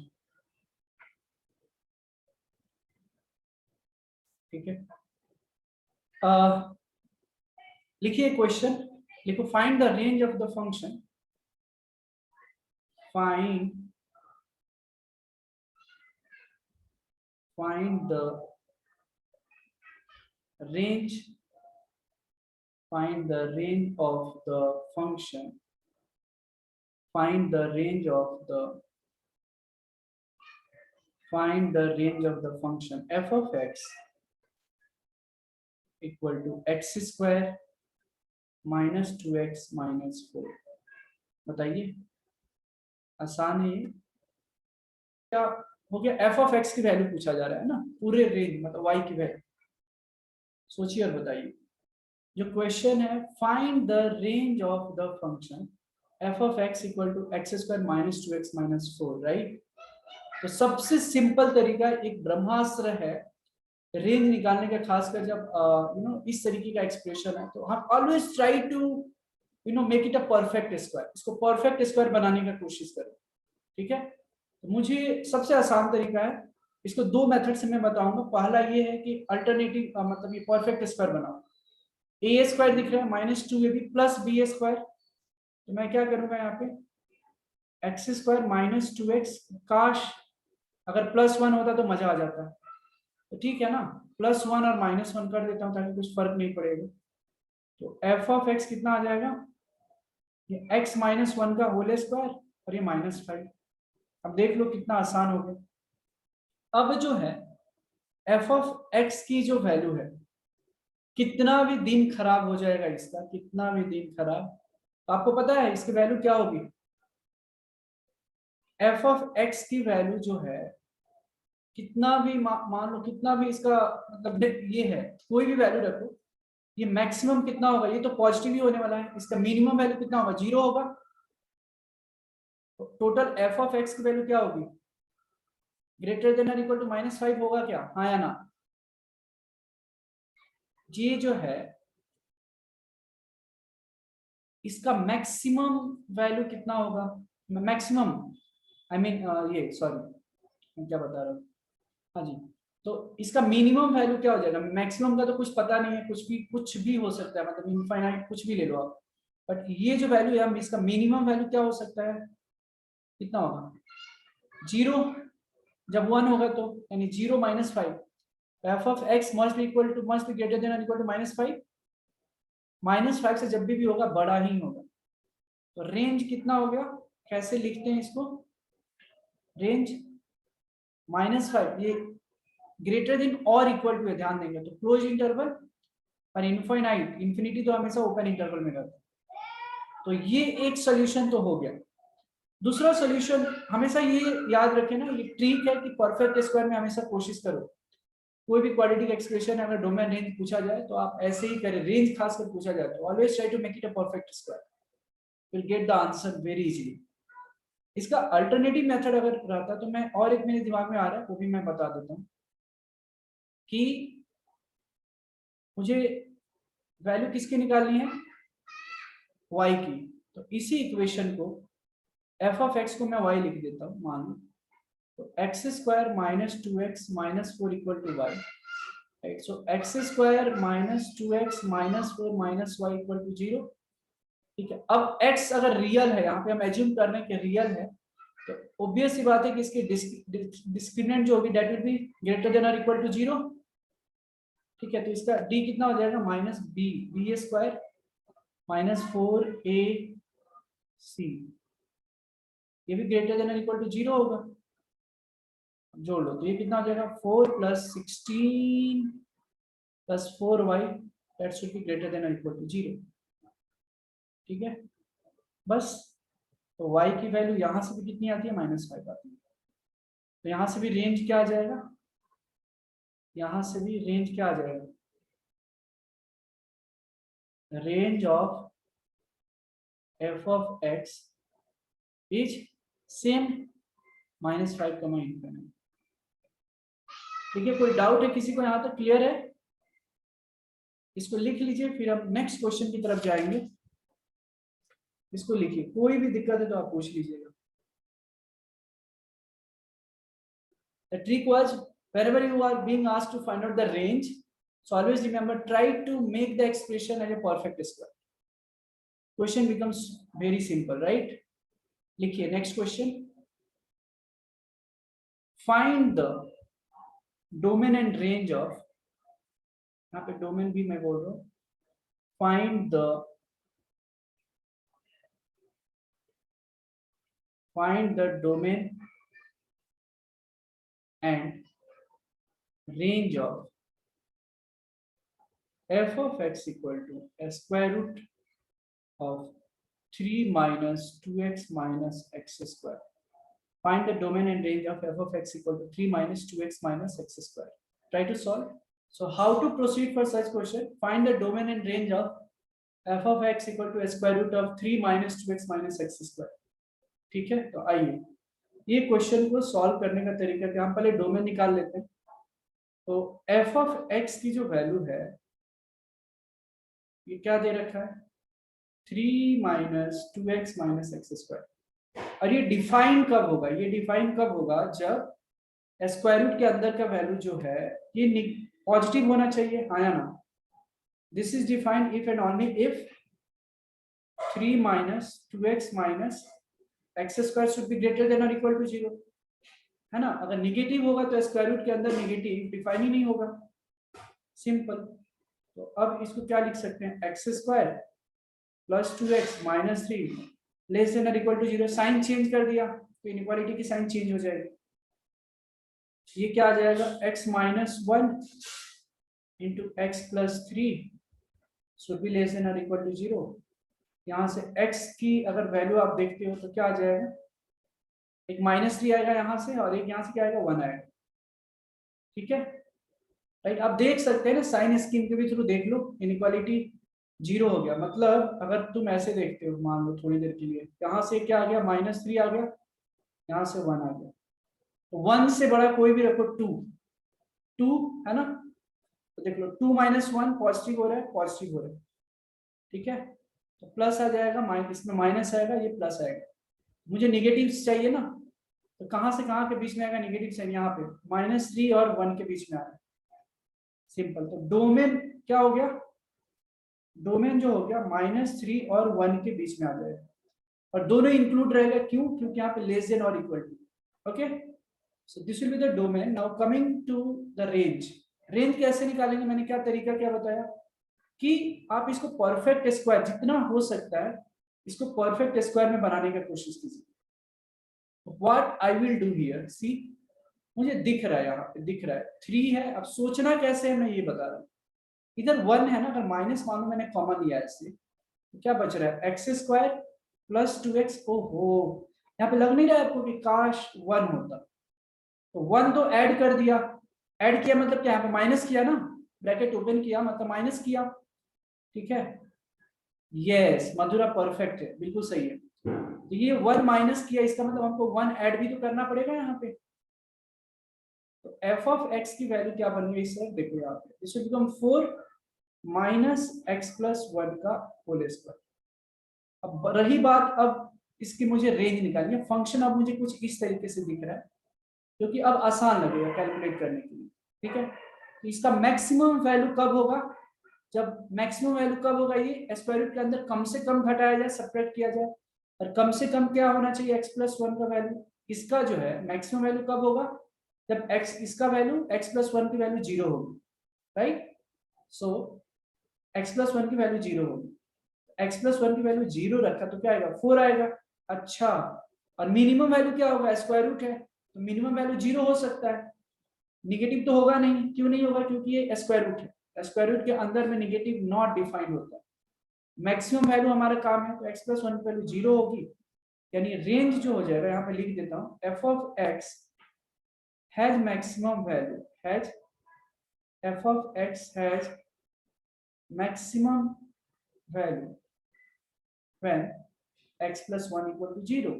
ठीक है। लिखिए क्वेश्चन, लिखो find the range of the function, find the range, find the range of the function, find the range of the function f of x equal to x square minus 2x minus 4। बताइए, आसान है क्या हो गया। एफ ऑफ एक्स की वैल्यू पूछा जा रहा है ना, पूरे रेंज मतलब वाई की वैल्यू, सोचिए और बताइए। जो क्वेश्चन है find the range of the function f of x equal to x square minus 2x minus 4, right. तो सबसे सिंपल तरीका एक ब्रह्मास्त्र है रेंज निकालने का, खासकर जब इस तरीके का एक्सप्रेशन है तो हम always try to make it a perfect square, इसको परफेक्ट स्क्वायर बनाने का कोशिश करें, ठीक है। तो मुझे सबसे आसान तरीका है, इसको 2 मेथड से मैं बताऊंगा। पहला ये है कि अल्टरनेटिव मतलब ये परफेक्ट स्क्वायर बनाओ, ए स्क्वायर दिख रहा है minus 2ab plus B square, तो मैं क्या करूंगा यहाँ पे एक्स स्क्वायर माइनस 2x, काश अगर +1 होता तो मजा आ जाता, तो ठीक है ना, +1 और -1 कर देता हूँ ताकि कुछ फर्क नहीं पड़ेगा। तो एफ ऑफ एक्स कितना आ जाएगा, ये x माइनस 1 का होल स्क्वायर और ये -5। अब देख लो कितना आसान हो गया। अब जो है एफ ऑफ एक्स की जो वैल्यू है, कितना भी दिन खराब हो जाएगा इसका, कितना भी दिन खराब, आपको पता है इसकी वैल्यू क्या होगी। एफ ऑफ एक्स की वैल्यू जो है, कितना भी मान लो कितना भी इसका मतलब ये है, कोई भी वैल्यू रखो, ये मैक्सिमम कितना होगा, ये तो पॉजिटिव ही होने वाला है, इसका मिनिमम वैल्यू कितना होगा, 0 होगा। तो टोटल एफ ऑफ एक्स की वैल्यू क्या होगी, ग्रेटर देन और इक्वल टू -5 होगा क्या, हाँ या ना। ये जो है इसका मैक्सिमम वैल्यू कितना होगा, मैक्सिमम आई मीन ये सॉरी मैं क्या बता रहा हूँ, हाँ जी। तो इसका मिनिमम वैल्यू क्या हो जाएगा, मैक्सिमम का तो कुछ पता नहीं है, कुछ भी हो सकता है, मतलब इनफाइनाइट कुछ भी ले लो आप, बट ये जो वैल्यू है इसका मिनिमम वैल्यू क्या हो सकता है, कितना होगा 0, जब 1 होगा तो यानी 0 -5, F of x must be greater than और इक्वल टू -5, -5 से जब भी होगा बड़ा ही होगा। तो रेंज कितना हो गया, कैसे लिखते हैं इसको, रेंज -5 ये ग्रेटर देन और इक्वल टू है, ध्यान देंगे तो क्लोज इंटरवल और इनफाइनाइट, इंफिनिटी तो हमेशा ओपन इंटरवल में रहता है। तो ये एक सोल्यूशन तो हो गया। दूसरा सोल्यूशन हमेशा ये याद रखें ना, ये ट्रिक है कि परफेक्ट स्क्वायर में हमेशा कोशिश करो, कोई भी क्वाड्रेटिक एक्सप्रेशन अगर डोमेन रेंज पूछा जाए तो आप ऐसे ही करें, रेंज खासकर पूछा जाए तो always try to make it a perfect square, will get the answer very easily. इसका अल्टरनेटिव मेथड अगर रहता तो मैं, और एक मेरे दिमाग में आ रहा है वो भी मैं बता देता हूँ कि मुझे वैल्यू किसकी निकालनी है, y की। तो इसी इक्वेशन को f ऑफ x को मैं y लिख देता हूँ, मान लो तो x square minus 2x minus 4 equal to y, right. So x square minus 2x minus 4 minus y equal to 0, ठीक है। अब x अगर रियल है, यहाँ पे हम एज्यूम कर रहे हैं कि रियल है, तो ऑब्वियस सी बात है कि इसकी डिस्क्रिमिनेंट जो होगी that will be greater than और इक्वल टू 0, ठीक है। तो इसका d कितना हो जाएगा, minus b square minus 4ac, ये भी ग्रेटर देन और इक्वल टू 0 होगा, जोड़ लो तो ये कितना हो जाएगा 4 plus 16 plus 4y that should be greater than और इक्वल टू 0, ठीक है। बस तो y की वैल्यू यहां से भी कितनी आती है, -5 आती है। तो यहां से भी रेंज क्या आ जाएगा, यहां से भी रेंज क्या आ जाएगा, range of f of x is same -5 कमा इनफिनिटी, ठीक है। कोई डाउट है किसी को, यहां तक क्लियर है? इसको लिख लीजिए, फिर हम नेक्स्ट क्वेश्चन की तरफ जाएंगे। इसको लिखिए, कोई भी दिक्कत है तो आप पूछ लीजिएगा। The trick was, wherever you are being asked to find out the range, so always remember, try to make the expression as a perfect square. Question becomes very simple, right? लिखिए next question. Find the domain and range of, यहाँ पे domain भी मैं बोल रहा हूँ, find the domain and range of f of x equal to a square root of 3 minus 2x minus x square. Find the domain and range of f of x equal to 3 minus 2x minus x square. Try to solve. So how to proceed for such question? Find the domain and range of f of x equal to a square root of 3 minus 2x minus x square. ठीक है, तो आइए ये क्वेश्चन को सॉल्व करने का तरीका क्या, हम पहले डोमेन निकाल लेते हैं। तो f of x की जो वैल्यू है, ये क्या दे रखा है, 3 minus 2x minus x square. और ये डिफाइन कब होगा, ये डिफाइन कब होगा, जब स्क्वायर रूट के अंदर का वैल्यू जो है ये पॉजिटिव होना चाहिए, हाँ या ना। This is defined if and only if 3 minus 2x minus x square should be greater than और इक्वल टू 0, है ना। अगर निगेटिव होगा तो स्क्वायर रूट के अंदर निगेटिव डिफाइन ही नहीं होगा, सिंपल। तो अब इसको क्या लिख सकते हैं, x square plus 2x minus 3 less than और इक्वल टू 0, साइन चेंज कर दिया तो इनइक्वालिटी की साइन चेंज हो जाएगी। ये क्या आ जाएगा, x minus 1 into x plus 3 should be less than और इक्वल टू 0। यहाँ से x की अगर वैल्यू आप देखते हो तो क्या आ जाएगा, एक -3 आएगा यहाँ से और एक यहाँ से क्या आएगा, 1 आएगा, ठीक है, राइट। आप देख सकते हैं ना, साइन स्कीम के भी थ्रू देख लो, इनइक्वालिटी 0 हो गया। मतलब अगर तुम ऐसे देखते हो, मान लो थोड़ी देर के लिए, यहाँ से क्या आ गया, -3 आ गया, यहाँ से 1 आ गया, तो 1 से बड़ा कोई भी रखो, 2 है ना, तो देख लो 2 माइनस 1 पॉजिटिव हो रहा है, पॉजिटिव हो रहा है, ठीक है। तो प्लस आ जाएगा, इसमें माइनस आएगा, ये प्लस आएगा। मुझे निगेटिव चाहिए ना, तो कहाँ से कहाँ के बीच में आएगा निगेटिव साइन, यहाँ पे -3 और 1 के बीच में आ रहा है, सिंपल। तो डोमेन क्या हो गया, डोमेन जो हो गया -3 और 1 के बीच में आ जाएगा, और दोनों इंक्लूड रहेगा, क्यों, क्योंकि यहाँ पे लेस देन और equal to, okay. So this will be the domain. Now coming to the range, range कैसे निकालेंगे, मैंने क्या तरीका क्या बताया कि आप इसको परफेक्ट स्क्वायर जितना हो सकता है इसको परफेक्ट स्क्वायर में बनाने की कोशिश कीजिए। What I will do here, see, मुझे दिख रहा है, यहाँ पे दिख रहा है 3 है। अब सोचना कैसे है मैं ये बता रहा हूँ। इधर 1 है ना, अगर माइनस मानो मैंने कॉमन लिया है इससे, तो क्या बच रहा है एक्स स्क्वायर प्लस 2x। ओहो, यहाँ पे लग नहीं रहा है आपको कि काश 1 होता, तो 1 तो ऐड कर दिया। ऐड किया मतलब क्या, यहाँ पे माइनस किया ना, ब्रैकेट ओपन किया मतलब माइनस किया, ठीक है। यस मधुरा परफेक्ट है, बिल्कुल सही है। तो ये 1 माइनस किया, इसका मतलब हमको 1 ऐड भी तो करना पड़ेगा यहाँ पे। तो f ऑफ x की वैल्यू क्या बन गई सर, देखो यहाँ पे this will become 4 minus x plus 1 का होल स्क्वायर। अब रही बात, अब इसकी मुझे रेंज निकालनी है। फंक्शन अब मुझे कुछ इस तरीके से दिख रहा है, क्योंकि अब आसान लगेगा कैलकुलेट करने के लिए, ठीक है। तो इसका मैक्सिमम वैल्यू कब होगा, जब मैक्सिमम वैल्यू कब होगा, ये स्क्वायर रूट के अंदर कम से कम घटाया जाए, सब्ट्रैक्ट किया जाए, और कम से कम क्या होना चाहिए x प्लस 1 का वैल्यू। इसका जो है मैक्सिमम वैल्यू कब होगा, जब x इसका वैल्यू x प्लस 1 की वैल्यू 0 होगी, राइट। सो x प्लस 1 की वैल्यू 0 होगी, x प्लस 1 की वैल्यू 0 रखा तो क्या आएगा 4 आएगा। अच्छा, और मिनिमम वैल्यू क्या होगा, स्क्वायर रूट है तो मिनिमम वैल्यू 0 हो सकता है, निगेटिव तो होगा नहीं। क्यों नहीं होगा, क्योंकि ये स्क्वायर रूट है, स्क्वायर रूट के अंदर में निगेटिव नॉट डिफाइंड होता है। मैक्सिमम वैल्यू हमारा काम है, तो x प्लस 1 की वैल्यू 0 होगी, यानी रेंज जो हो जाएगा, यहाँ पे लिख देता हूँ, f of x has maximum value, has f of x has maximum value when x plus 1 equal to 0,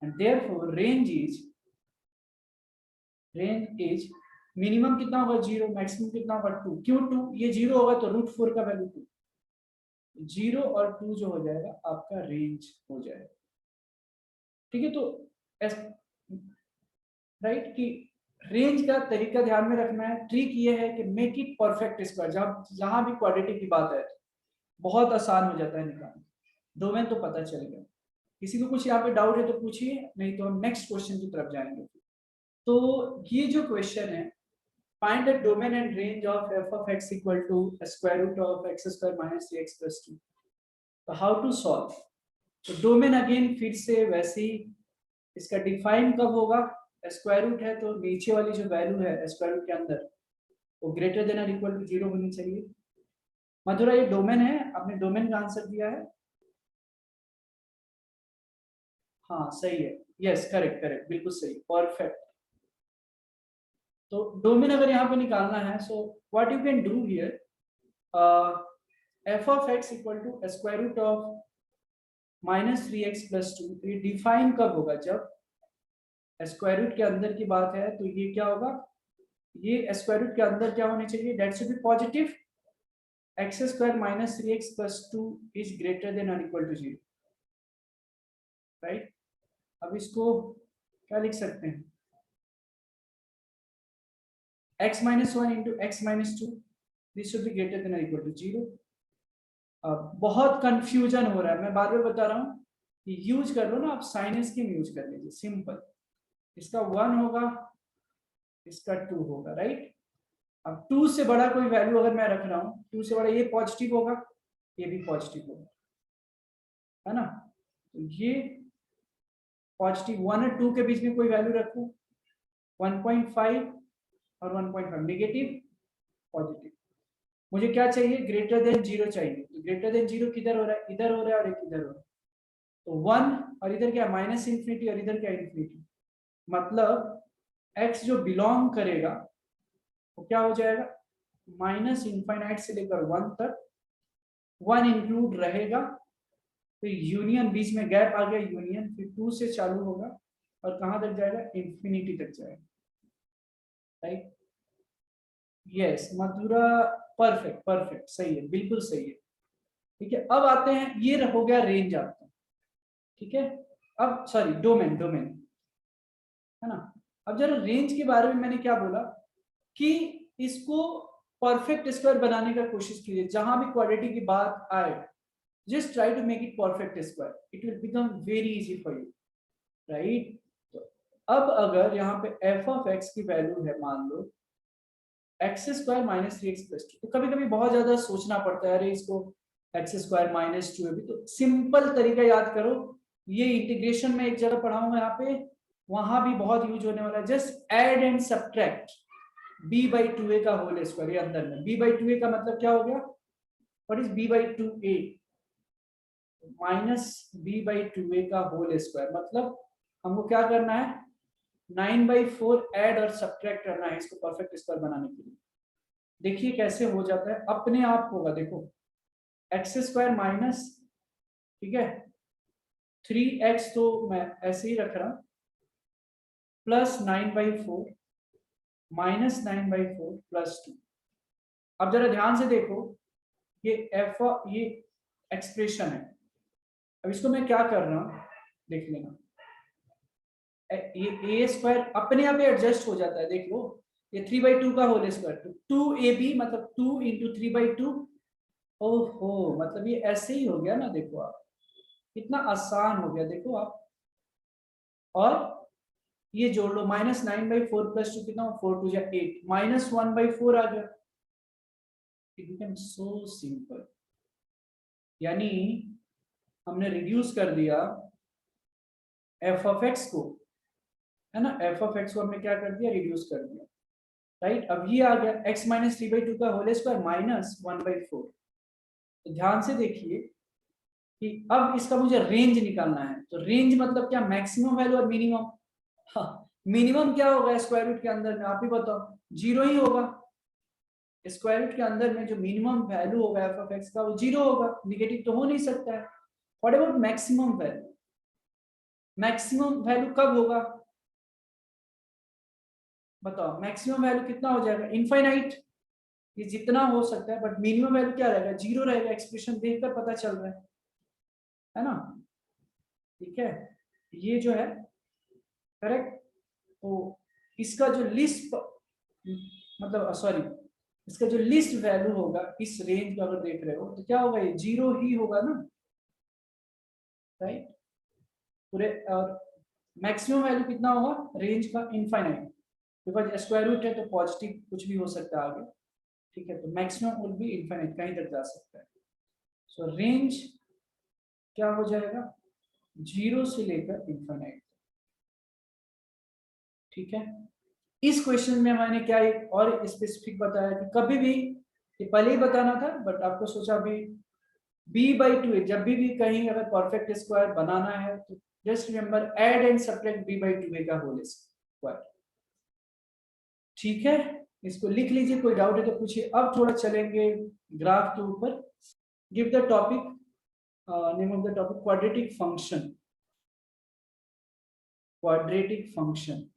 and therefore range is minimum कितना होगा 0, मैक्सिमम कितना होगा 2। क्यों 2, ये 0 होगा तो √4 का वैल्यू 2, 0 और 2 जो हो जाएगा आपका रेंज हो जाएगा, ठीक है। तो राइट कि रेंज का तरीका ध्यान में रखना है। ट्रिक ये है कि मेक इट परफेक्ट स्क्वायर, जहां भी क्वाड्रेटिक की बात है बहुत आसान हो जाता है निकालना, डोमेन तो पता चल गया। किसी को कुछ यहाँ पे डाउट है तो पूछिए, नहीं तो हम नेक्स्ट क्वेश्चन की तरफ जाएंगे। तो ये जो क्वेश्चन है, find the domain and range of f of x equal to square root of x square minus 3x plus 2। तो हाउ टू सॉल्व, तो डोमेन अगेन फिर से वैसे ही, इसका डिफाइन कब होगा, स्क्वायर रूट है तो नीचे वाली जो वैल्यू है स्क्वायर रूट के अंदर वो ग्रेटर देन और इक्वल टू 0 होनी चाहिए। मधुरा ये डोमेन है, आपने डोमेन का आंसर दिया है, हाँ सही है, यस करेक्ट करेक्ट बिल्कुल सही, परफेक्ट। तो डोमेन अगर यहाँ पे निकालना है, so what you can do here, f of x equal to square root of minus 3x plus 2। ये डिफाइन कब होगा, जब स्क्वायर रूट के अंदर की बात है, तो ये क्या होगा, ये स्क्वायर रूट के अंदर क्या होने चाहिए, that should be positive, x square minus 3x plus 2 is greater than और इक्वल टू 0, राइट। अब इसको क्या लिख सकते हैं, x minus 1 into x minus 2, this should be greater than or equal to 0। अब बहुत कंफ्यूजन हो रहा है, मैं बार बार बता रहा हूँ कि यूज कर लो ना आप, साइन स्कीम यूज कर लीजिए, सिंपल। इसका 1 होगा, इसका 2 होगा, राइट। अब 2 से बड़ा कोई वैल्यू अगर मैं रख रहा हूँ, 2 से बड़ा ये पॉजिटिव होगा, ये भी पॉजिटिव होगा, है ना। तो ये पॉजिटिव 1 और 2 के बीच में कोई वैल्यू रखूं, 1.5 और 1.5, नेगेटिव पॉजिटिव। मुझे क्या चाहिए, ग्रेटर देन 0 चाहिए। तो ग्रेटर देन 0 किधर हो रहा है, इधर हो रहा है और एक इधर हो रहा है, तो 1 और इधर क्या माइनस इंफिनिटी और इधर क्या इंफिनिटी, मतलब x जो बिलोंग करेगा वो क्या हो जाएगा, माइनस इनफाइनाइट से लेकर 1 तक, 1 इंक्लूड रहेगा, फिर यूनियन, बीच में गैप आ गया यूनियन, फिर 2 से चालू होगा और कहां तक जाएगा, इंफिनिटी तक जाएगा, राइट। यस मधुरा परफेक्ट परफेक्ट सही है, बिल्कुल सही है, ठीक है। अब आते हैं, ये हो गया रेंज आपका, ठीक है। अब सॉरी डोमेन, डोमेन है ना। अब जरा रेंज के बारे में मैंने क्या बोला कि इसको परफेक्ट स्क्वायर बनाने का कोशिश कीजिए, जहां भी क्वाड्रेटिक की बात आए, just try to make it perfect square, it will become very easy for you, right। तो अब अगर यहाँ पे f of x की वैल्यू है, मान लो X square minus 3x plus 2, तो कभी कभी बहुत ज्यादा सोचना पड़ता है, अरे इसको एक्स स्क्वायर माइनस 2 है भी, तो सिंपल तरीका याद करो, ये इंटीग्रेशन में एक जगह पढ़ाऊंगा यहाँ पे, वहां भी बहुत यूज होने वाला है। Just add and subtract b/2a का होल स्क्वायर, ये अंदर में b/2a का मतलब क्या हो गया, what is b/2a, minus b/2a का होल स्क्वायर, मतलब हमको क्या करना है, 9/4 ऐड और सब्ट्रैक्ट करना है इसको परफेक्ट स्क्वायर बनाने के लिए। देखिए कैसे हो जाता है, अपने आप होगा, देखो एक्स स्क्वायर माइनस, ठीक है 3x तो मैं ऐसे ही रख रहा हूं, प्लस 9/4 माइनस 9/4 प्लस 2। अब जरा ध्यान से देखो, ये ये एक्सप्रेशन है। अब इसको मैं क्या कर रहा हूं, देख लेना, ये a स्क्वायर अपने आप एडजस्ट हो जाता है, देख लो ये 3/2 का होल स्क्वायर, तो 2ab मतलब 2 इंटू 3/2। ओहो, मतलब ये ऐसे ही हो गया ना, देखो आप कितना आसान हो गया, देखो आप, और ये जोड़ लो, माइनस 9/4 प्लस 2 कितना, 4 2 8, माइनस 1/4 आ गया। इट बिकम सो सिंपल, यानी हमने रिड्यूस कर दिया एफ ऑफ एक्स को, है ना, एफ ऑफ एक्स को हमने क्या कर दिया, रिड्यूस कर दिया, राइट। अब ये आ गया x माइनस 3/2 का होल स्क्वायर माइनस 1/4। तो ध्यान से देखिए कि अब इसका मुझे रेंज निकालना है, तो रेंज मतलब क्या, मैक्सिमम वैल्यू और मिनिमम। हाँ, मिनिमम क्या होगा स्क्वायर रूट के अंदर में, आप ही बताओ, जीरो ही होगा। स्क्वायर रूट के अंदर में जो मिनिमम वैल्यू होगा एफ ऑफ एक्स का वो जीरो होगा, निगेटिव तो हो नहीं सकता है। What about maximum value, maximum value कब होगा, बताओ, मैक्सिमम वैल्यू कितना हो जाएगा, इनफाइनाइट, ये जितना हो सकता है, बट मिनिमम वैल्यू क्या रहेगा, जीरो रहेगा, एक्सप्रेशन देखकर पता चल रहा है ना, ठीक है, ये जो है करेक्ट। तो इसका जो लिस्ट, मतलब सॉरी, इसका जो लिस्ट वैल्यू होगा इस रेंज का अगर देख रहे हो तो क्या होगा, ये जीरो ही होगा ना, राइट। पूरे, और मैक्सिमम वैल्यू कितना होगा रेंज का, इनफाइनाइट, बिकॉज स्क्वायर रूट है तो पॉजिटिव कुछ भी हो सकता है आगे, ठीक है, तो मैक्सिमम विल बी इनफाइनाइट, कहीं तक जा सकता है। सो रेंज क्या हो जाएगा, जीरो से लेकर इनफाइनाइट, ठीक है। इस क्वेश्चन में मैंने क्या एक और स्पेसिफिक बताया कि कभी भी, ये पहले ही बताना था बट आपको सोचा भी, b/2a जब भी कहीं अगर परफेक्ट स्क्वायर बनाना है तो just remember add and subtract b/2a का होल स्क्वायर, ठीक है। इसको लिख लीजिए, कोई डाउट है तो पूछिए। अब थोड़ा चलेंगे ग्राफ के ऊपर। Give the topic, name of the topic quadratic function, quadratic function,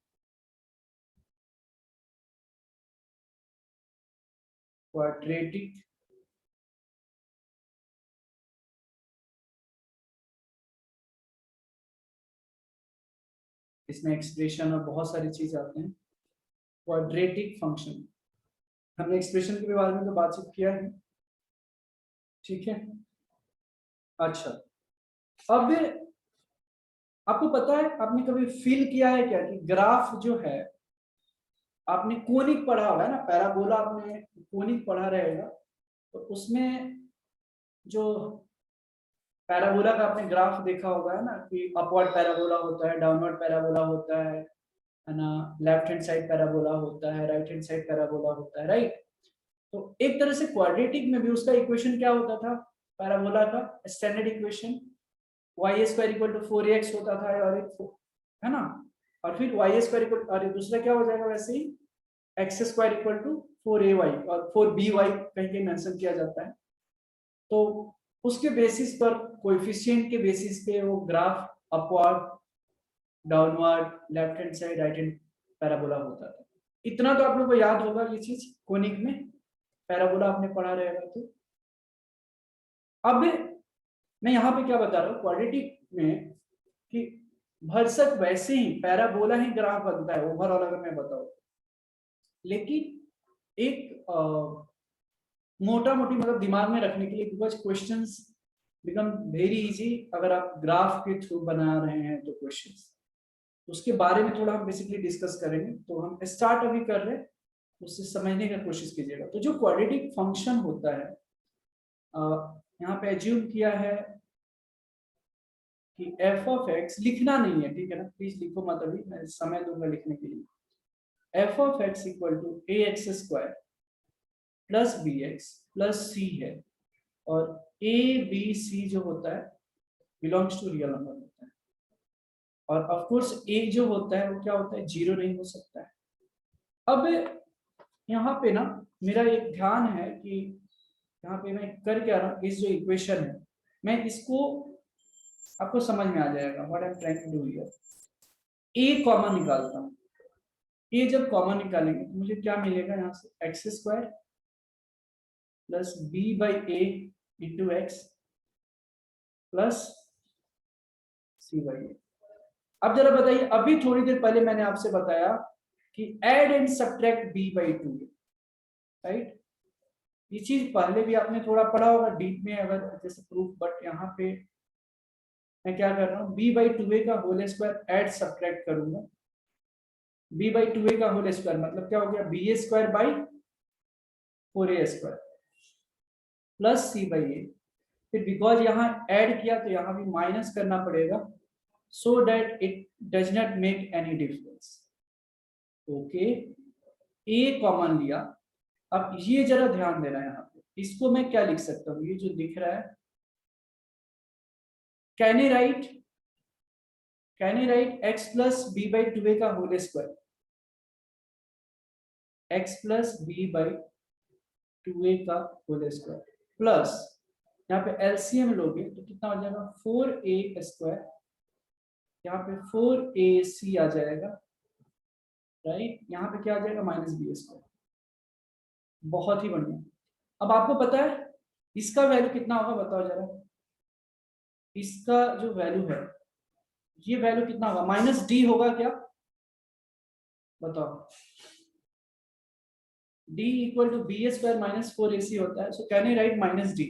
quadratic इसमें एक्सप्रेशन और बहुत सारी चीज आते हैं। क्वाड्रेटिक फंक्शन, हमने एक्सप्रेशन के बारे में तो बातचीत किया है, ठीक है। अच्छा, अब आपको पता है, आपने कभी फील किया है क्या कि ग्राफ जो है, आपने कोनिक पढ़ा होगा ना, पैराबोला आपने कोनिक पढ़ा रहेगा, तो उसमें जो पैराबोला का आपने ग्राफ देखा होगा, है ना, कि अपवर्ड पैराबोला होता है, डाउनवर्ड पैराबोला होता है ना, लेफ्ट हैंड साइड पैराबोला होता है, राइट हैंड साइड पैराबोला होता है, राइट। तो एक तरह से क्वाड्रेटिक में भी उसका इक्वेशन क्या होता था, पैराबोला का standard equation y square equal to 4ax होता था, और एक, है ना, और फिर y स्क्वायर इक्वल, और दूसरा क्या हो जाएगा वैसे ही, X square equal to 4ay और 4by कहीं कहीं मेंशन किया जाता है। तो उसके बेसिस पर, कोएफिशिएंट के बेसिस पे वो graph upward, downward, left hand side, right hand parabola होता था। इतना तो आप लोगों को याद होगा ये चीज, कोनिक में पैराबोला आपने पढ़ा रहेगा। तो अब मैं यहाँ पे क्या बता रहा हूँ क्वाड्रेटिक में, कि भरसक वैसे ही पैराबोला ही ग्राफ बनता है ओवरऑल, अगर मैं बताऊँ, लेकिन एक मोटा मोटी मतलब दिमाग में रखने के लिए, because questions become very easy अगर आप ग्राफ के थ्रू बना रहे हैं तो क्वेश्चंस, उसके बारे में थोड़ा हम बेसिकली डिस्कस करेंगे। तो हम स्टार्ट अभी कर रहे हैं, उससे समझने का कोशिश कीजिएगा। तो जो क्वाड्रेटिक फंक्शन होता है, यहाँ पे एज्यूम किया है कि एफ ऑफ एक्स लिखना नहीं है, ठीक है ना, प्लीज लिखो मत, अभी मैं समय दूंगा लिखने के लिए। F of x equal to A X square plus B X plus C है, और ए बी सी जो होता है बिलोंग्स टू रियल नंबर होता है, और ऑफ कोर्स ए जो होता है वो क्या होता है, जीरो नहीं हो सकता है। अब यहाँ पे ना मेरा एक ध्यान है कि यहाँ पे मैं कर क्या रहा हूँ, इस जो इक्वेशन है मैं इसको आपको समझ में आ जाएगा what I am trying to do here. A common निकालता हूँ, ए जब कॉमन निकालेंगे तो मुझे क्या मिलेगा, यहाँ से X square plus B by A into x plus C by A. अब जरा बताइए, अभी थोड़ी देर पहले मैंने आपसे बताया कि add and subtract b by two, right. ये चीज पहले भी आपने थोड़ा पढ़ा होगा डीप में अगर जैसे प्रूफ, बट यहाँ पे मैं क्या कर रहा हूँ, बी बाई टू ए का होल स्क्वायर एड सब्ट्रैक्ट करूंगा। बी बाई टू ए का होल स्क्वायर मतलब क्या हो गया, B A square by 4a स्क्वायर प्लस सी बाई ए। फिर बिकॉज यहाँ ऐड किया तो यहाँ भी माइनस करना पड़ेगा, so that it does not make any difference. Okay, A common लिया। अब ये जरा ध्यान देना, यहाँ पे इसको मैं क्या लिख सकता हूँ, ये जो दिख रहा है, can I write X plus B by two A का whole square, X plus B by two A का होल स्क्वायर प्लस यहाँ पे एलसीएम लोगे तो कितना हो जाएगा, 4a स्क्वायर, यहाँ पे 4ac आ जाएगा, राइट। यहाँ पे क्या आ जाएगा, माइनस बी स्क्वायर। बहुत ही बढ़िया। अब आपको पता है इसका वैल्यू कितना होगा, बताओ जरा। इसका जो वैल्यू है, ये वैल्यू कितना होगा, माइनस डी होगा क्या, बताओ। d equal to B square minus 4ac होता है, so can I write minus D.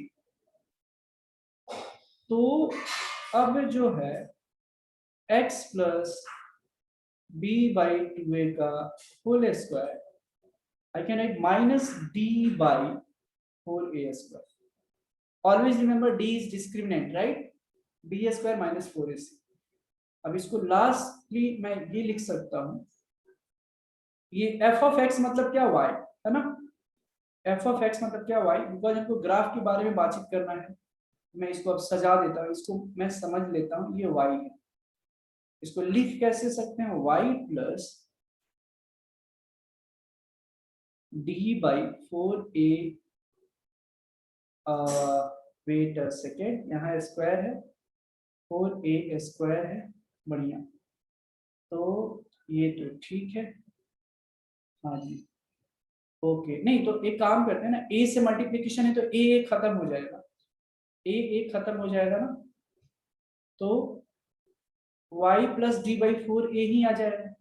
तो अब जो है x plus B by two A का whole square, I can write minus d by 4a square. Always remember d is discriminant, right? b square minus 4ac. अब इसको लास्टली मैं ये लिख सकता हूँ, ये f of x मतलब क्या, y है ना, f of x मतलब क्या, y, बिकॉज हमको ग्राफ के बारे में बातचीत करना है। मैं इसको अब सजा देता हूँ, इसको मैं समझ लेता हूँ, ये y है। इसको लिख कैसे सकते हैं, y प्लस d by 4a, wait a second, यहाँ स्क्वायर है, 4a स्क्वायर है, बढ़िया। तो ये तो ठीक है, हाँ जी, ओके। नहीं तो एक काम करते हैं ना, a से मल्टीप्लिकेशन है तो a खत्म हो जाएगा, a खत्म हो जाएगा ना, तो y plus d by 4a ही आ जाएगा।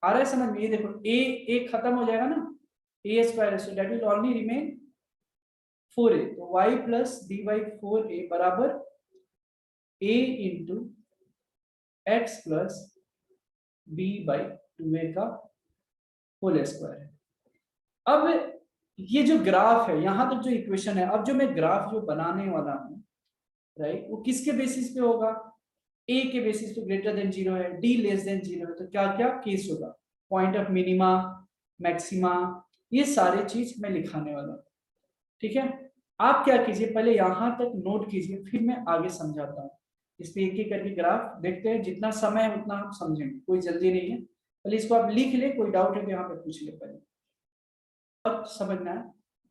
आ रहा है समझ में, ये देखो a खत्म हो जाएगा ना, a square, so that will only remain 4a, तो y plus d by 4a बराबर a into x plus B by 2a का होल स्क्वायर है। अब ये जो ग्राफ है, यहां तक जो इक्वेशन है, अब जो मैं ग्राफ जो बनाने वाला हूं, राइट, वो किसके बेसिस पे होगा, a के बेसिस पे ग्रेटर देन 0 है, d लेस देन 0 है, तो क्या क्या केस होगा, पॉइंट ऑफ मिनिमा, मैक्सिमा, ये सारे चीज मैं लिखाने वाला हूँ, ठीक है। आप क्या कीजिए, पहले यहां तक नोट कीजिए, फिर मैं आगे समझाता हूँ। इस पे एक एक करके ग्राफ देखते हैं, जितना समय है उतना आप समझेंगे, कोई जल्दी नहीं है। पहले इसको आप लिख ले, कोई डाउट है तो यहाँ पे पूछ ले पहले। अब समझना है,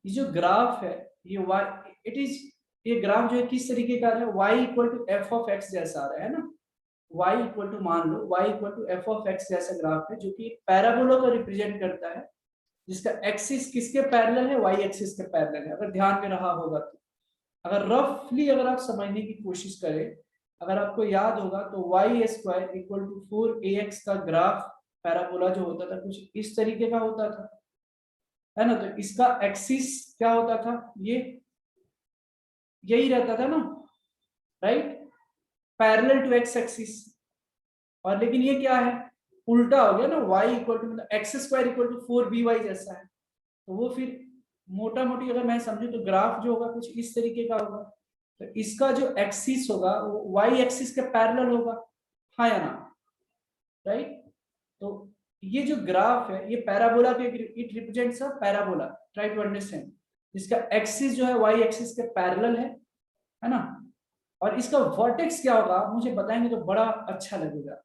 ये जो ग्राफ है, ये y इट इज, ये ग्राफ जो है किस तरीके का है, y equal to f of x जैसा आ रहा है ना, y इक्वल टू, मान लो y equal to f of x जैसा ग्राफ है, जो कि पैराबोला को रिप्रेजेंट करता है, जिसका एक्सिस किसके पैरेलल है, y एक्सिस के पैरेलल है, अगर ध्यान में रहा होगा तो। अगर रफली अगर आप समझने की कोशिश करें, अगर आपको याद होगा तो y square equal to 4ax का ग्राफ पैराबोला जो होता था कुछ इस तरीके का होता था, है ना। तो इसका एक्सिस क्या होता था, ये यही रहता था ना, right, parallel to x axis. और लेकिन ये क्या है, उल्टा हो गया ना, y इक्वल टू मतलब x square equal to 4by जैसा है, तो वो फिर मोटा मोटी अगर मैं समझू तो ग्राफ जो होगा कुछ इस तरीके का होगा, तो इसका जो एक्सिस होगा वो वाई एक्सिस के पैरेलल होगा, हाँ या ना, राइट। तो ये जो ग्राफ है ये पैराबोला के, it represents a parabola, try to understand. इसका एक्सिस जो है वाई एक्सिस के पैरेलल है ना। और इसका वर्टेक्स क्या होगा आप मुझे बताएंगे तो बड़ा अच्छा लगेगा।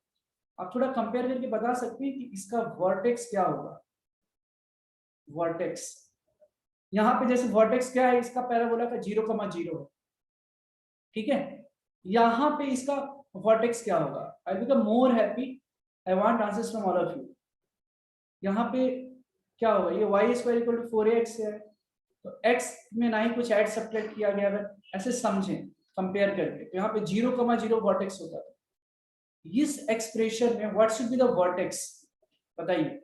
आप थोड़ा कंपेयर करके बता सकते हैं कि इसका वर्टेक्स क्या होगा। वर्टेक्स यहाँ पे जैसे वर्टेक्स क्या है इसका पैराबोला का 0,0 है, ठीक है। यहाँ पे इसका वर्टेक्स क्या होगा, I become more happy, I want answers from all of you. यहाँ पे क्या होगा, ये Y square equal to 4ax है, तो x में ना ही कुछ ऐड सब्ट्रैक्ट किया गया, अगर ऐसे समझें कंपेयर करके तो यहाँ पे 0,0 वर्टेक्स होता है। इस एक्सप्रेशन में what should be the vertex, बताइए।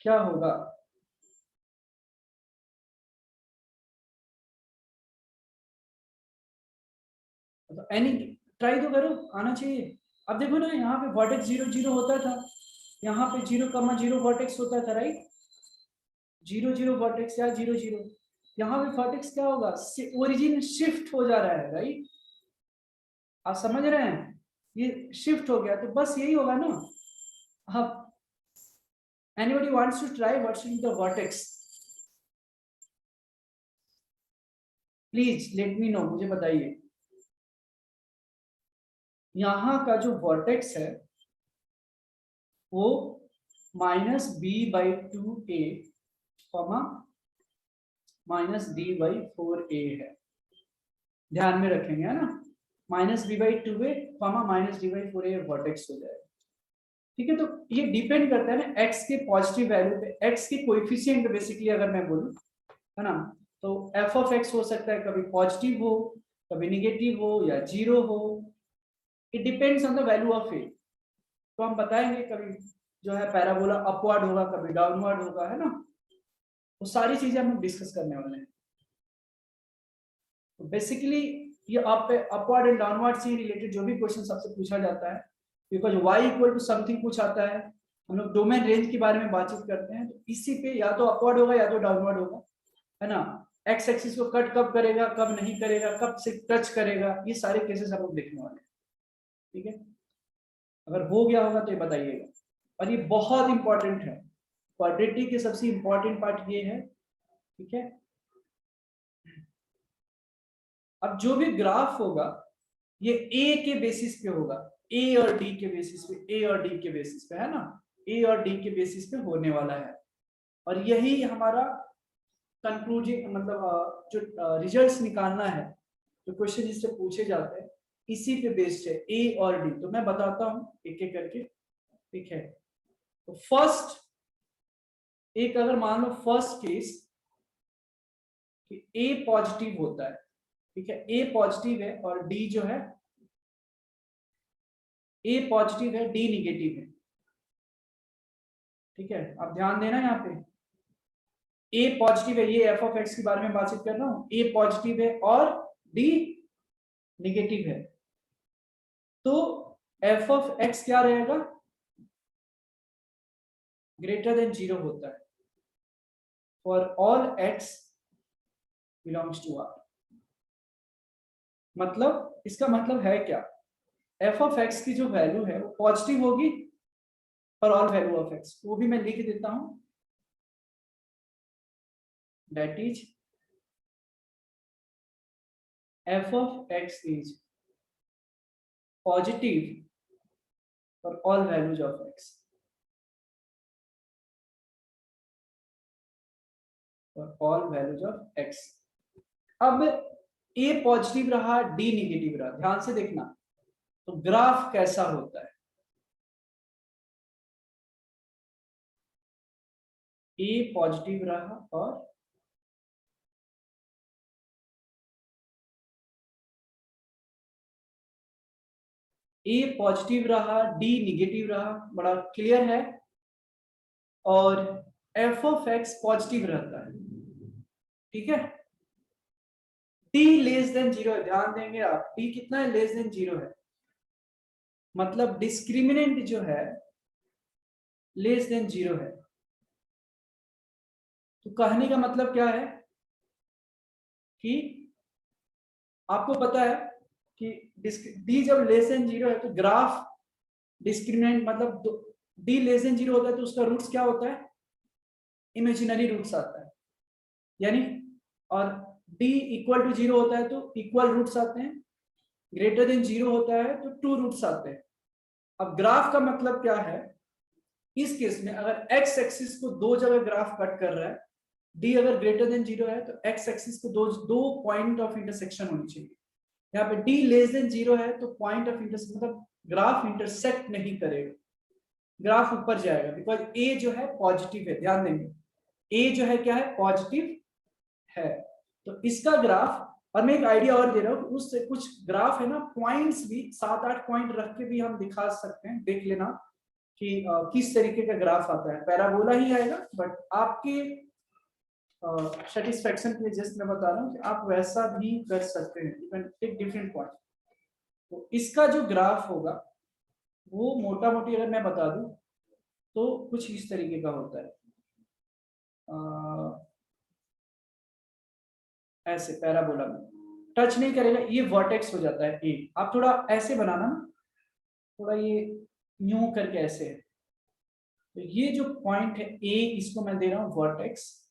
क्या होगा, तो एनी ट्राई तो करो, आना चाहिए। अब देखो ना यहाँ पे वर्टेक्स 0,0 होता था, यहाँ पे 0,0 वर्टेक्स होता था, राइट। 0,0 वर्टेक्स या 0,0, यहाँ पे वर्टेक्स क्या होगा, ओरिजिन शिफ्ट हो जा रहा है, राइट। आप समझ रहे हैं, ये शिफ्ट हो गया तो बस यही होगा ना। अब anybody wants to try what should be the vertex, please let me know, मुझे बताइए। यहाँ का जो वर्टेक्स है वो -b/2a, -d/4a है, ध्यान में रखेंगे, है ना। -b/2a, -d/4a वर्टेक्स हो जाएगा, ठीक है। तो ये डिपेंड करता है ना x के पॉजिटिव वैल्यू पे, x के कोएफिशिएंट बेसिकली अगर मैं बोलूं, है ना। तो f ऑफ x हो सकता है कभी पॉजिटिव हो, कभी निगेटिव हो या 0 हो, it depends on the value of a। तो हम बताएंगे कभी जो है पैराबोला अपवर्ड होगा, कभी डाउनवर्ड होगा, है ना। तो सारी चीजें हम डिस्कस करने वाले हैं। तो बेसिकली ये आप अपवर्ड एंड डाउनवर्ड से रिलेटेड जो भी क्वेश्चन सबसे पूछा जाता है, because y equal to something कुछ आता है, हम लोग डोमेन रेंज के बारे में बातचीत करते हैं, तो इसी पे या तो अपवर्ड होगा या तो डाउनवर्ड होगा, है ना। एक्स एक्सिस को कट कब करेगा, कब नहीं करेगा, कब से टच करेगा, ये सारे केसेस हम लोग देखने वाले हैं, ठीक है। अगर हो गया होगा तो ये बताइएगा। और ये बहुत इंपॉर्टेंट है, क्वाड्रेटिक के सबसे इंपॉर्टेंट पार्ट ये है, ठीक है। अब जो भी ग्राफ होगा ये ए के बेसिस पे होगा, ए और डी के बेसिस पे, ए और डी के बेसिस पे, है ना। ए और डी के बेसिस पे होने वाला है, और यही हमारा कंक्लूजन, मतलब जो रिजल्ट्स निकालना है, जो क्वेश्चन जिससे पूछे जाते हैं इसी पे बेस्ड है, ए और डी। तो मैं बताता हूँ एक एक करके, ठीक है। तो फर्स्ट, एक अगर मान लो फर्स्ट केस कि ए पॉजिटिव होता है, ठीक है, ए पॉजिटिव है और डी जो है, ए पॉजिटिव है डी निगेटिव है, ठीक है। आप ध्यान देना यहाँ पे, ए पॉजिटिव है, ये एफ ऑफ एक्स के बारे में बातचीत कर रहा हूँ, ए पॉजिटिव है और डी निगेटिव है, तो एफ ऑफ एक्स क्या रहेगा, ग्रेटर देन 0 होता है for all x belongs to R. मतलब इसका मतलब है क्या, एफ ऑफ एक्स की जो वैल्यू है वो पॉजिटिव होगी for all value of x, वो भी मैं लिख देता हूं, that is F of x is positive for all values of x, for all values of x. अब ए पॉजिटिव रहा डी निगेटिव रहा, ध्यान से देखना, तो ग्राफ कैसा होता है, ए पॉजिटिव रहा और ए पॉजिटिव रहा डी निगेटिव रहा, बड़ा क्लियर है, और एफ ऑफ एक्स पॉजिटिव रहता है, ठीक है। टी लेस देन 0 है, ध्यान देंगे आप, टी कितना है, लेस देन 0 है, मतलब डिस्क्रिमिनेंट जो है लेस देन 0 है। तो कहने का मतलब क्या है कि आपको पता है कि डी जब लेस देन 0 है तो ग्राफ डिस्क्रिमिनेंट मतलब डी लेस देन 0 होता है तो उसका रूट्स क्या होता है, इमेजिनरी रूट्स आता है यानी, और डी इक्वल टू 0 होता है तो इक्वल रूट्स आते हैं, ग्रेटर देन 0 होता है तो 2 रूट्स आते हैं। अब ग्राफ का मतलब क्या है, इस केस में अगर एक्स एक्सिस को दो जगह ग्राफ कट कर रहा है, डी अगर ग्रेटर देन 0 है तो एक्स एक्सिस को दो पॉइंट ऑफ इंटरसेक्शन होनी चाहिए। यहाँ पे डी लेस देन 0 है तो पॉइंट ऑफ इंटरसेक्शन मतलब ग्राफ इंटरसेक्ट नहीं करेगा, ग्राफ ऊपर जाएगा, बिकॉज ए जो है पॉजिटिव है, ध्यान देंगे ए जो है क्या है, पॉजिटिव है। तो इसका ग्राफ, और मैं एक आइडिया और दे रहा हूँ, उससे कुछ ग्राफ है ना पॉइंट्स भी 7-8 पॉइंट रख के भी हम दिखा सकते हैं, देख लेना कि किस तरीके का ग्राफ आता है, पैराबोला ही आएगा, बट आपके सेटिस्फेक्शन के लिए जस्ट मैं बता रहा हूँ कि आप वैसा भी कर सकते हैं, you can take different point. तो इसका जो ग्राफ होगा वो मोटा मोटी अगर मैं बता दूं तो कुछ इस तरीके का होता है, ऐसे पैराबोला में टच नहीं करेगा, ये वर्टेक्स हो जाता है ए। आप थोड़ा ऐसे बनाना ना, थोड़ा ये यूं करके ऐसे है, तो ये जो पॉइंट है ए, इसको मैं दे रहा हूं वर्टेक्स।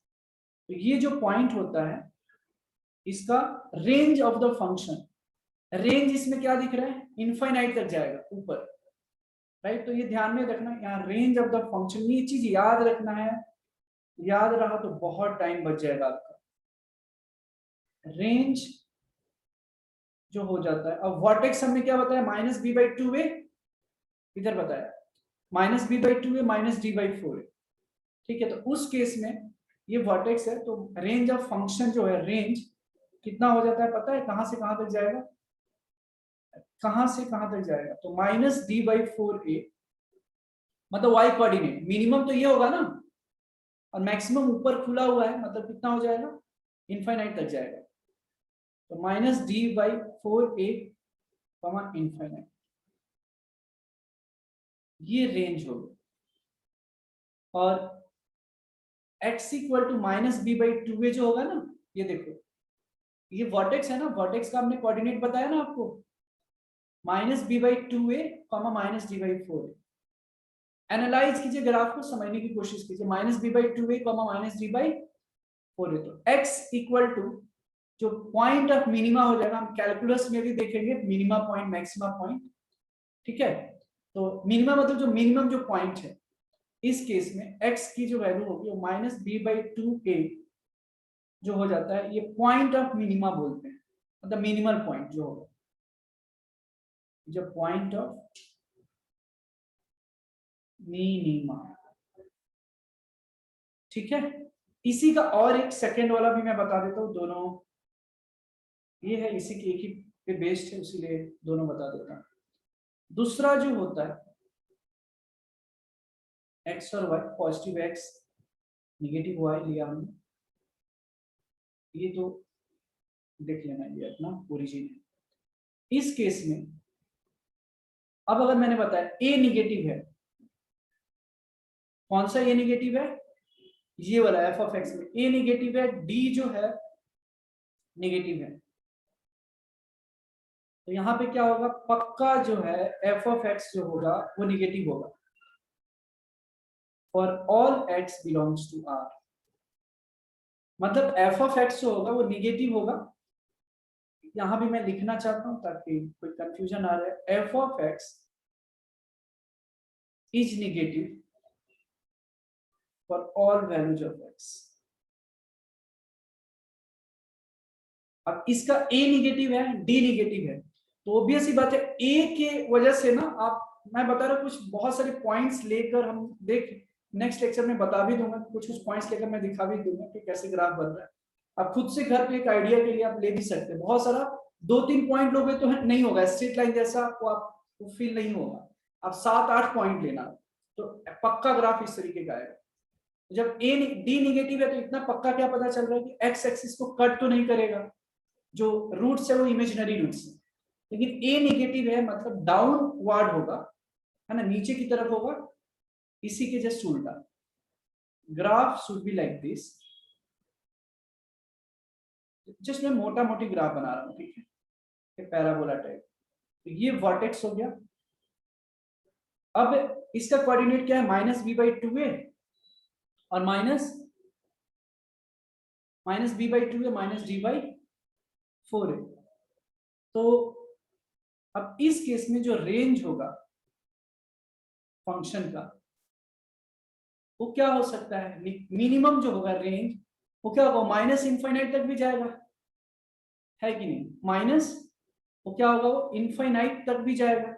तो ये जो पॉइंट होता है इसका range of the function, range इसमें क्या दिख रहा है, इनफाइनाइट तक जाएगा ऊपर, राइट। तो ये ध्यान में रखना, यहाँ रेंज ऑफ द फंक्शन, ये चीज याद रखना है, याद रहा तो बहुत टाइम बच जाएगा आपका। रेंज जो हो जाता है, अब वर्टेक्स हमने क्या बताया, -b/2a, इधर बताया -b/2a -d/4a, ठीक है। तो उस केस में ये वर्टेक्स है, तो रेंज ऑफ फंक्शन जो है, रेंज कितना हो जाता है पता है, कहां से कहां तक जाएगा, कहां से कहां तक जाएगा, तो -d/4a मतलब y कोऑर्डिनेट, मिनिमम तो ये होगा ना, और मैक्सिमम ऊपर खुला हुआ है, मतलब कितना हो जाएगा, इनफाइनाइट तक जाएगा। तो -d/4a इनफाइनाइट, ये रेंज होगी। और x इक्वल टू -b/2a जो होगा ना, ये देखो ये वर्टेक्स है ना, वर्टेक्स का हमने कोऑर्डिनेट बताया ना आपको, -b/2a -d/4a। एनालाइज कीजिए ग्राफ को, समझने की कोशिश कीजिए, -b/2a -d/4a। तो x इक्वल टू जो पॉइंट ऑफ मिनिमा हो जाएगा, हम कैलकुलस में भी देखेंगे मिनिमा पॉइंट मैक्सिमा पॉइंट, ठीक है। तो मिनिमा मतलब जो मिनिमम जो पॉइंट है, इस केस में x की जो वैल्यू होगी वो -b/2a जो हो जाता है, ये पॉइंट ऑफ मिनिमा बोलते हैं, मतलब मिनिमल पॉइंट जो होगा, जो पॉइंट ऑफ मिनिमा, ठीक है। इसी का और एक सेकंड वाला भी मैं बता देता हूँ, दोनों ये है, इसी की एक ही पे बेस्ड है, इसीलिए दोनों बता देता हूँ। दूसरा जो होता है एक्स और y, positive x negative y लिया हमने, ये तो देख लेना, ये अपना ओरिजिन है। इस केस में अब अगर मैंने बताया ए निगेटिव है, कौन सा ए निगेटिव है, ये वाला एफ ऑफ एक्स में ए निगेटिव है, डी जो है निगेटिव है, तो यहाँ पे क्या होगा, पक्का जो है एफ ऑफ एक्स जो होगा वो निगेटिव होगा for all x belongs to R. मतलब एफ ऑफ एक्स जो होगा वो निगेटिव होगा, यहां भी मैं लिखना चाहता हूं ताकि कोई कंफ्यूजन आ रहा है, F of x is negative for all values of x. अब इसका ए निगेटिव है, डी निगेटिव है, तो ऑब्वियस ही बात है ए के वजह से ना, आप मैं बता रहा हूँ कुछ बहुत सारे पॉइंट्स लेकर हम देख नेक्स्ट लेक्चर में बता भी दूंगा, कुछ पॉइंट्स लेकर मैं दिखा भी दूंगा कि कैसे ग्राफ बन रहा है। आप खुद से घर पे एक आइडिया के लिए आप ले भी सकते हैं, बहुत सारा 2-3 पॉइंट लोगे तो नहीं होगा, स्ट्रेट लाइन जैसा आपको फील नहीं होगा, आप 7-8 पॉइंट लेना, तो पक्का ग्राफ इस तरीके का आएगा। जब ए डी निगेटिव है तो इतना पक्का क्या पता चल रहा है कि एक्स एक्सिस को कट तो नहीं करेगा, जो रूट्स है वो इमेजिनरी रूट्स है, लेकिन ए नेगेटिव है मतलब डाउनवर्ड होगा, है ना, नीचे की तरफ होगा, इसी के जस्ट उल्टा, graph should be like this. Just मैं मोटा मोटी ग्राफ बना रहा हूँ, ठीक है, पैराबोला टाइप। तो ये वर्टेक्स हो गया। अब इसका कोऑर्डिनेट क्या है, -b/2 है और माइनस -b/2 है, -d/4 है। तो अब इस केस में जो रेंज होगा फंक्शन का वो क्या हो सकता है, मिनिमम जो होगा रेंज वो क्या होगा, -∞ तक भी जाएगा, है कि नहीं, माइनस वो क्या होगा, वो इनफाइनाइट तक भी जाएगा।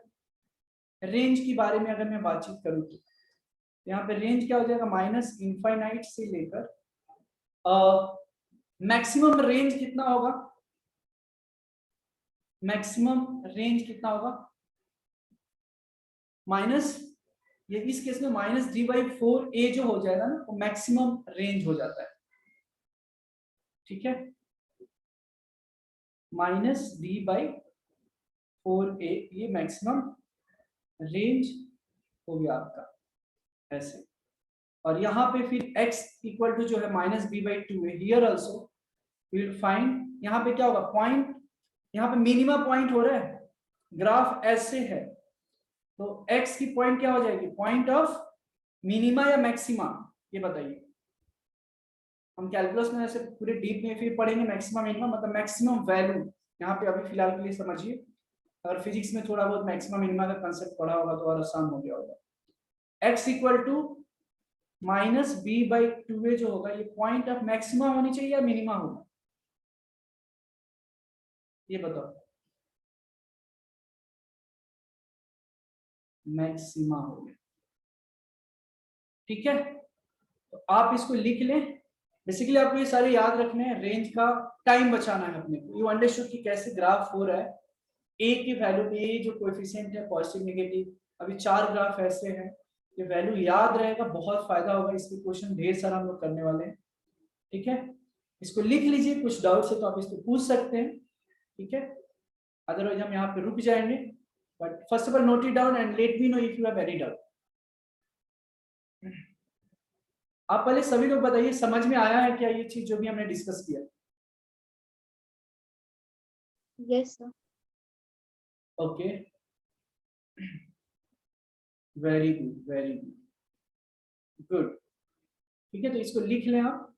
रेंज के बारे में अगर मैं बातचीत करूं तो यहाँ पे रेंज क्या हो जाएगा, -∞ से लेकर मैक्सिमम रेंज कितना होगा, मैक्सिमम रेंज कितना होगा, माइनस, ये इस केस में -d/4a जो हो जाएगा ना वो मैक्सिमम रेंज हो जाता है, ठीक है, -d/4a ये मैक्सिमम रेंज हो गया आपका ऐसे। और यहाँ पे फिर x इक्वल टू जो है -b/2 है, here also we will find, यहाँ पे क्या होगा, पॉइंट, यहाँ पे मिनिमा पॉइंट हो रहा है, ग्राफ ऐसे है तो x की पॉइंट क्या हो जाएगी, पॉइंट ऑफ मिनिमा या मैक्सिमा, ये बताइए। हम कैलकुलस में ऐसे पूरे डीप में फिर पढ़ेंगे मैक्सिमम मिनिमम, मतलब मैक्सिमम वैल्यू यहाँ पे अभी फिलहाल के लिए समझिए। अगर फिजिक्स में थोड़ा बहुत मैक्सिमम मिनिमा का कंसेप्ट पढ़ा होगा तो और आसान हो गया होगा। x इक्वल टू -b/2a जो होगा ये पॉइंट ऑफ मैक्सिमा होनी चाहिए या मिनिमा होगा, ये बताओ। मैक्सिमा हो गया, ठीक है। तो आप इसको लिख लें। बेसिकली आपको ये सारे याद रखने हैं, रेंज का टाइम बचाना है अपने को। यू अंडरस्टूड कि कैसे ग्राफ हो रहा है, ए की वैल्यू पे ए जो कोएफिशिएंट है पॉजिटिव नेगेटिव, अभी 4 ग्राफ ऐसे हैं, ये वैल्यू याद रहेगा, बहुत फायदा होगा, इसके क्वेश्चन ढेर सारा हम लोग करने वाले हैं, ठीक है। इसको लिख लीजिए, कुछ डाउट है तो आप इसको पूछ सकते हैं, ठीक है, अदरवाइज हम यहाँ पे रुक जाएंगे। But first of all note it down and let me know if you have any doubt. आप पहले सभी लोग बताइए समझ में आया है क्या ये चीज जो भी हमने डिस्कस किया? Yes sir. Okay, very good, very good, good, ठीक है। तो इसको लिख लें आप।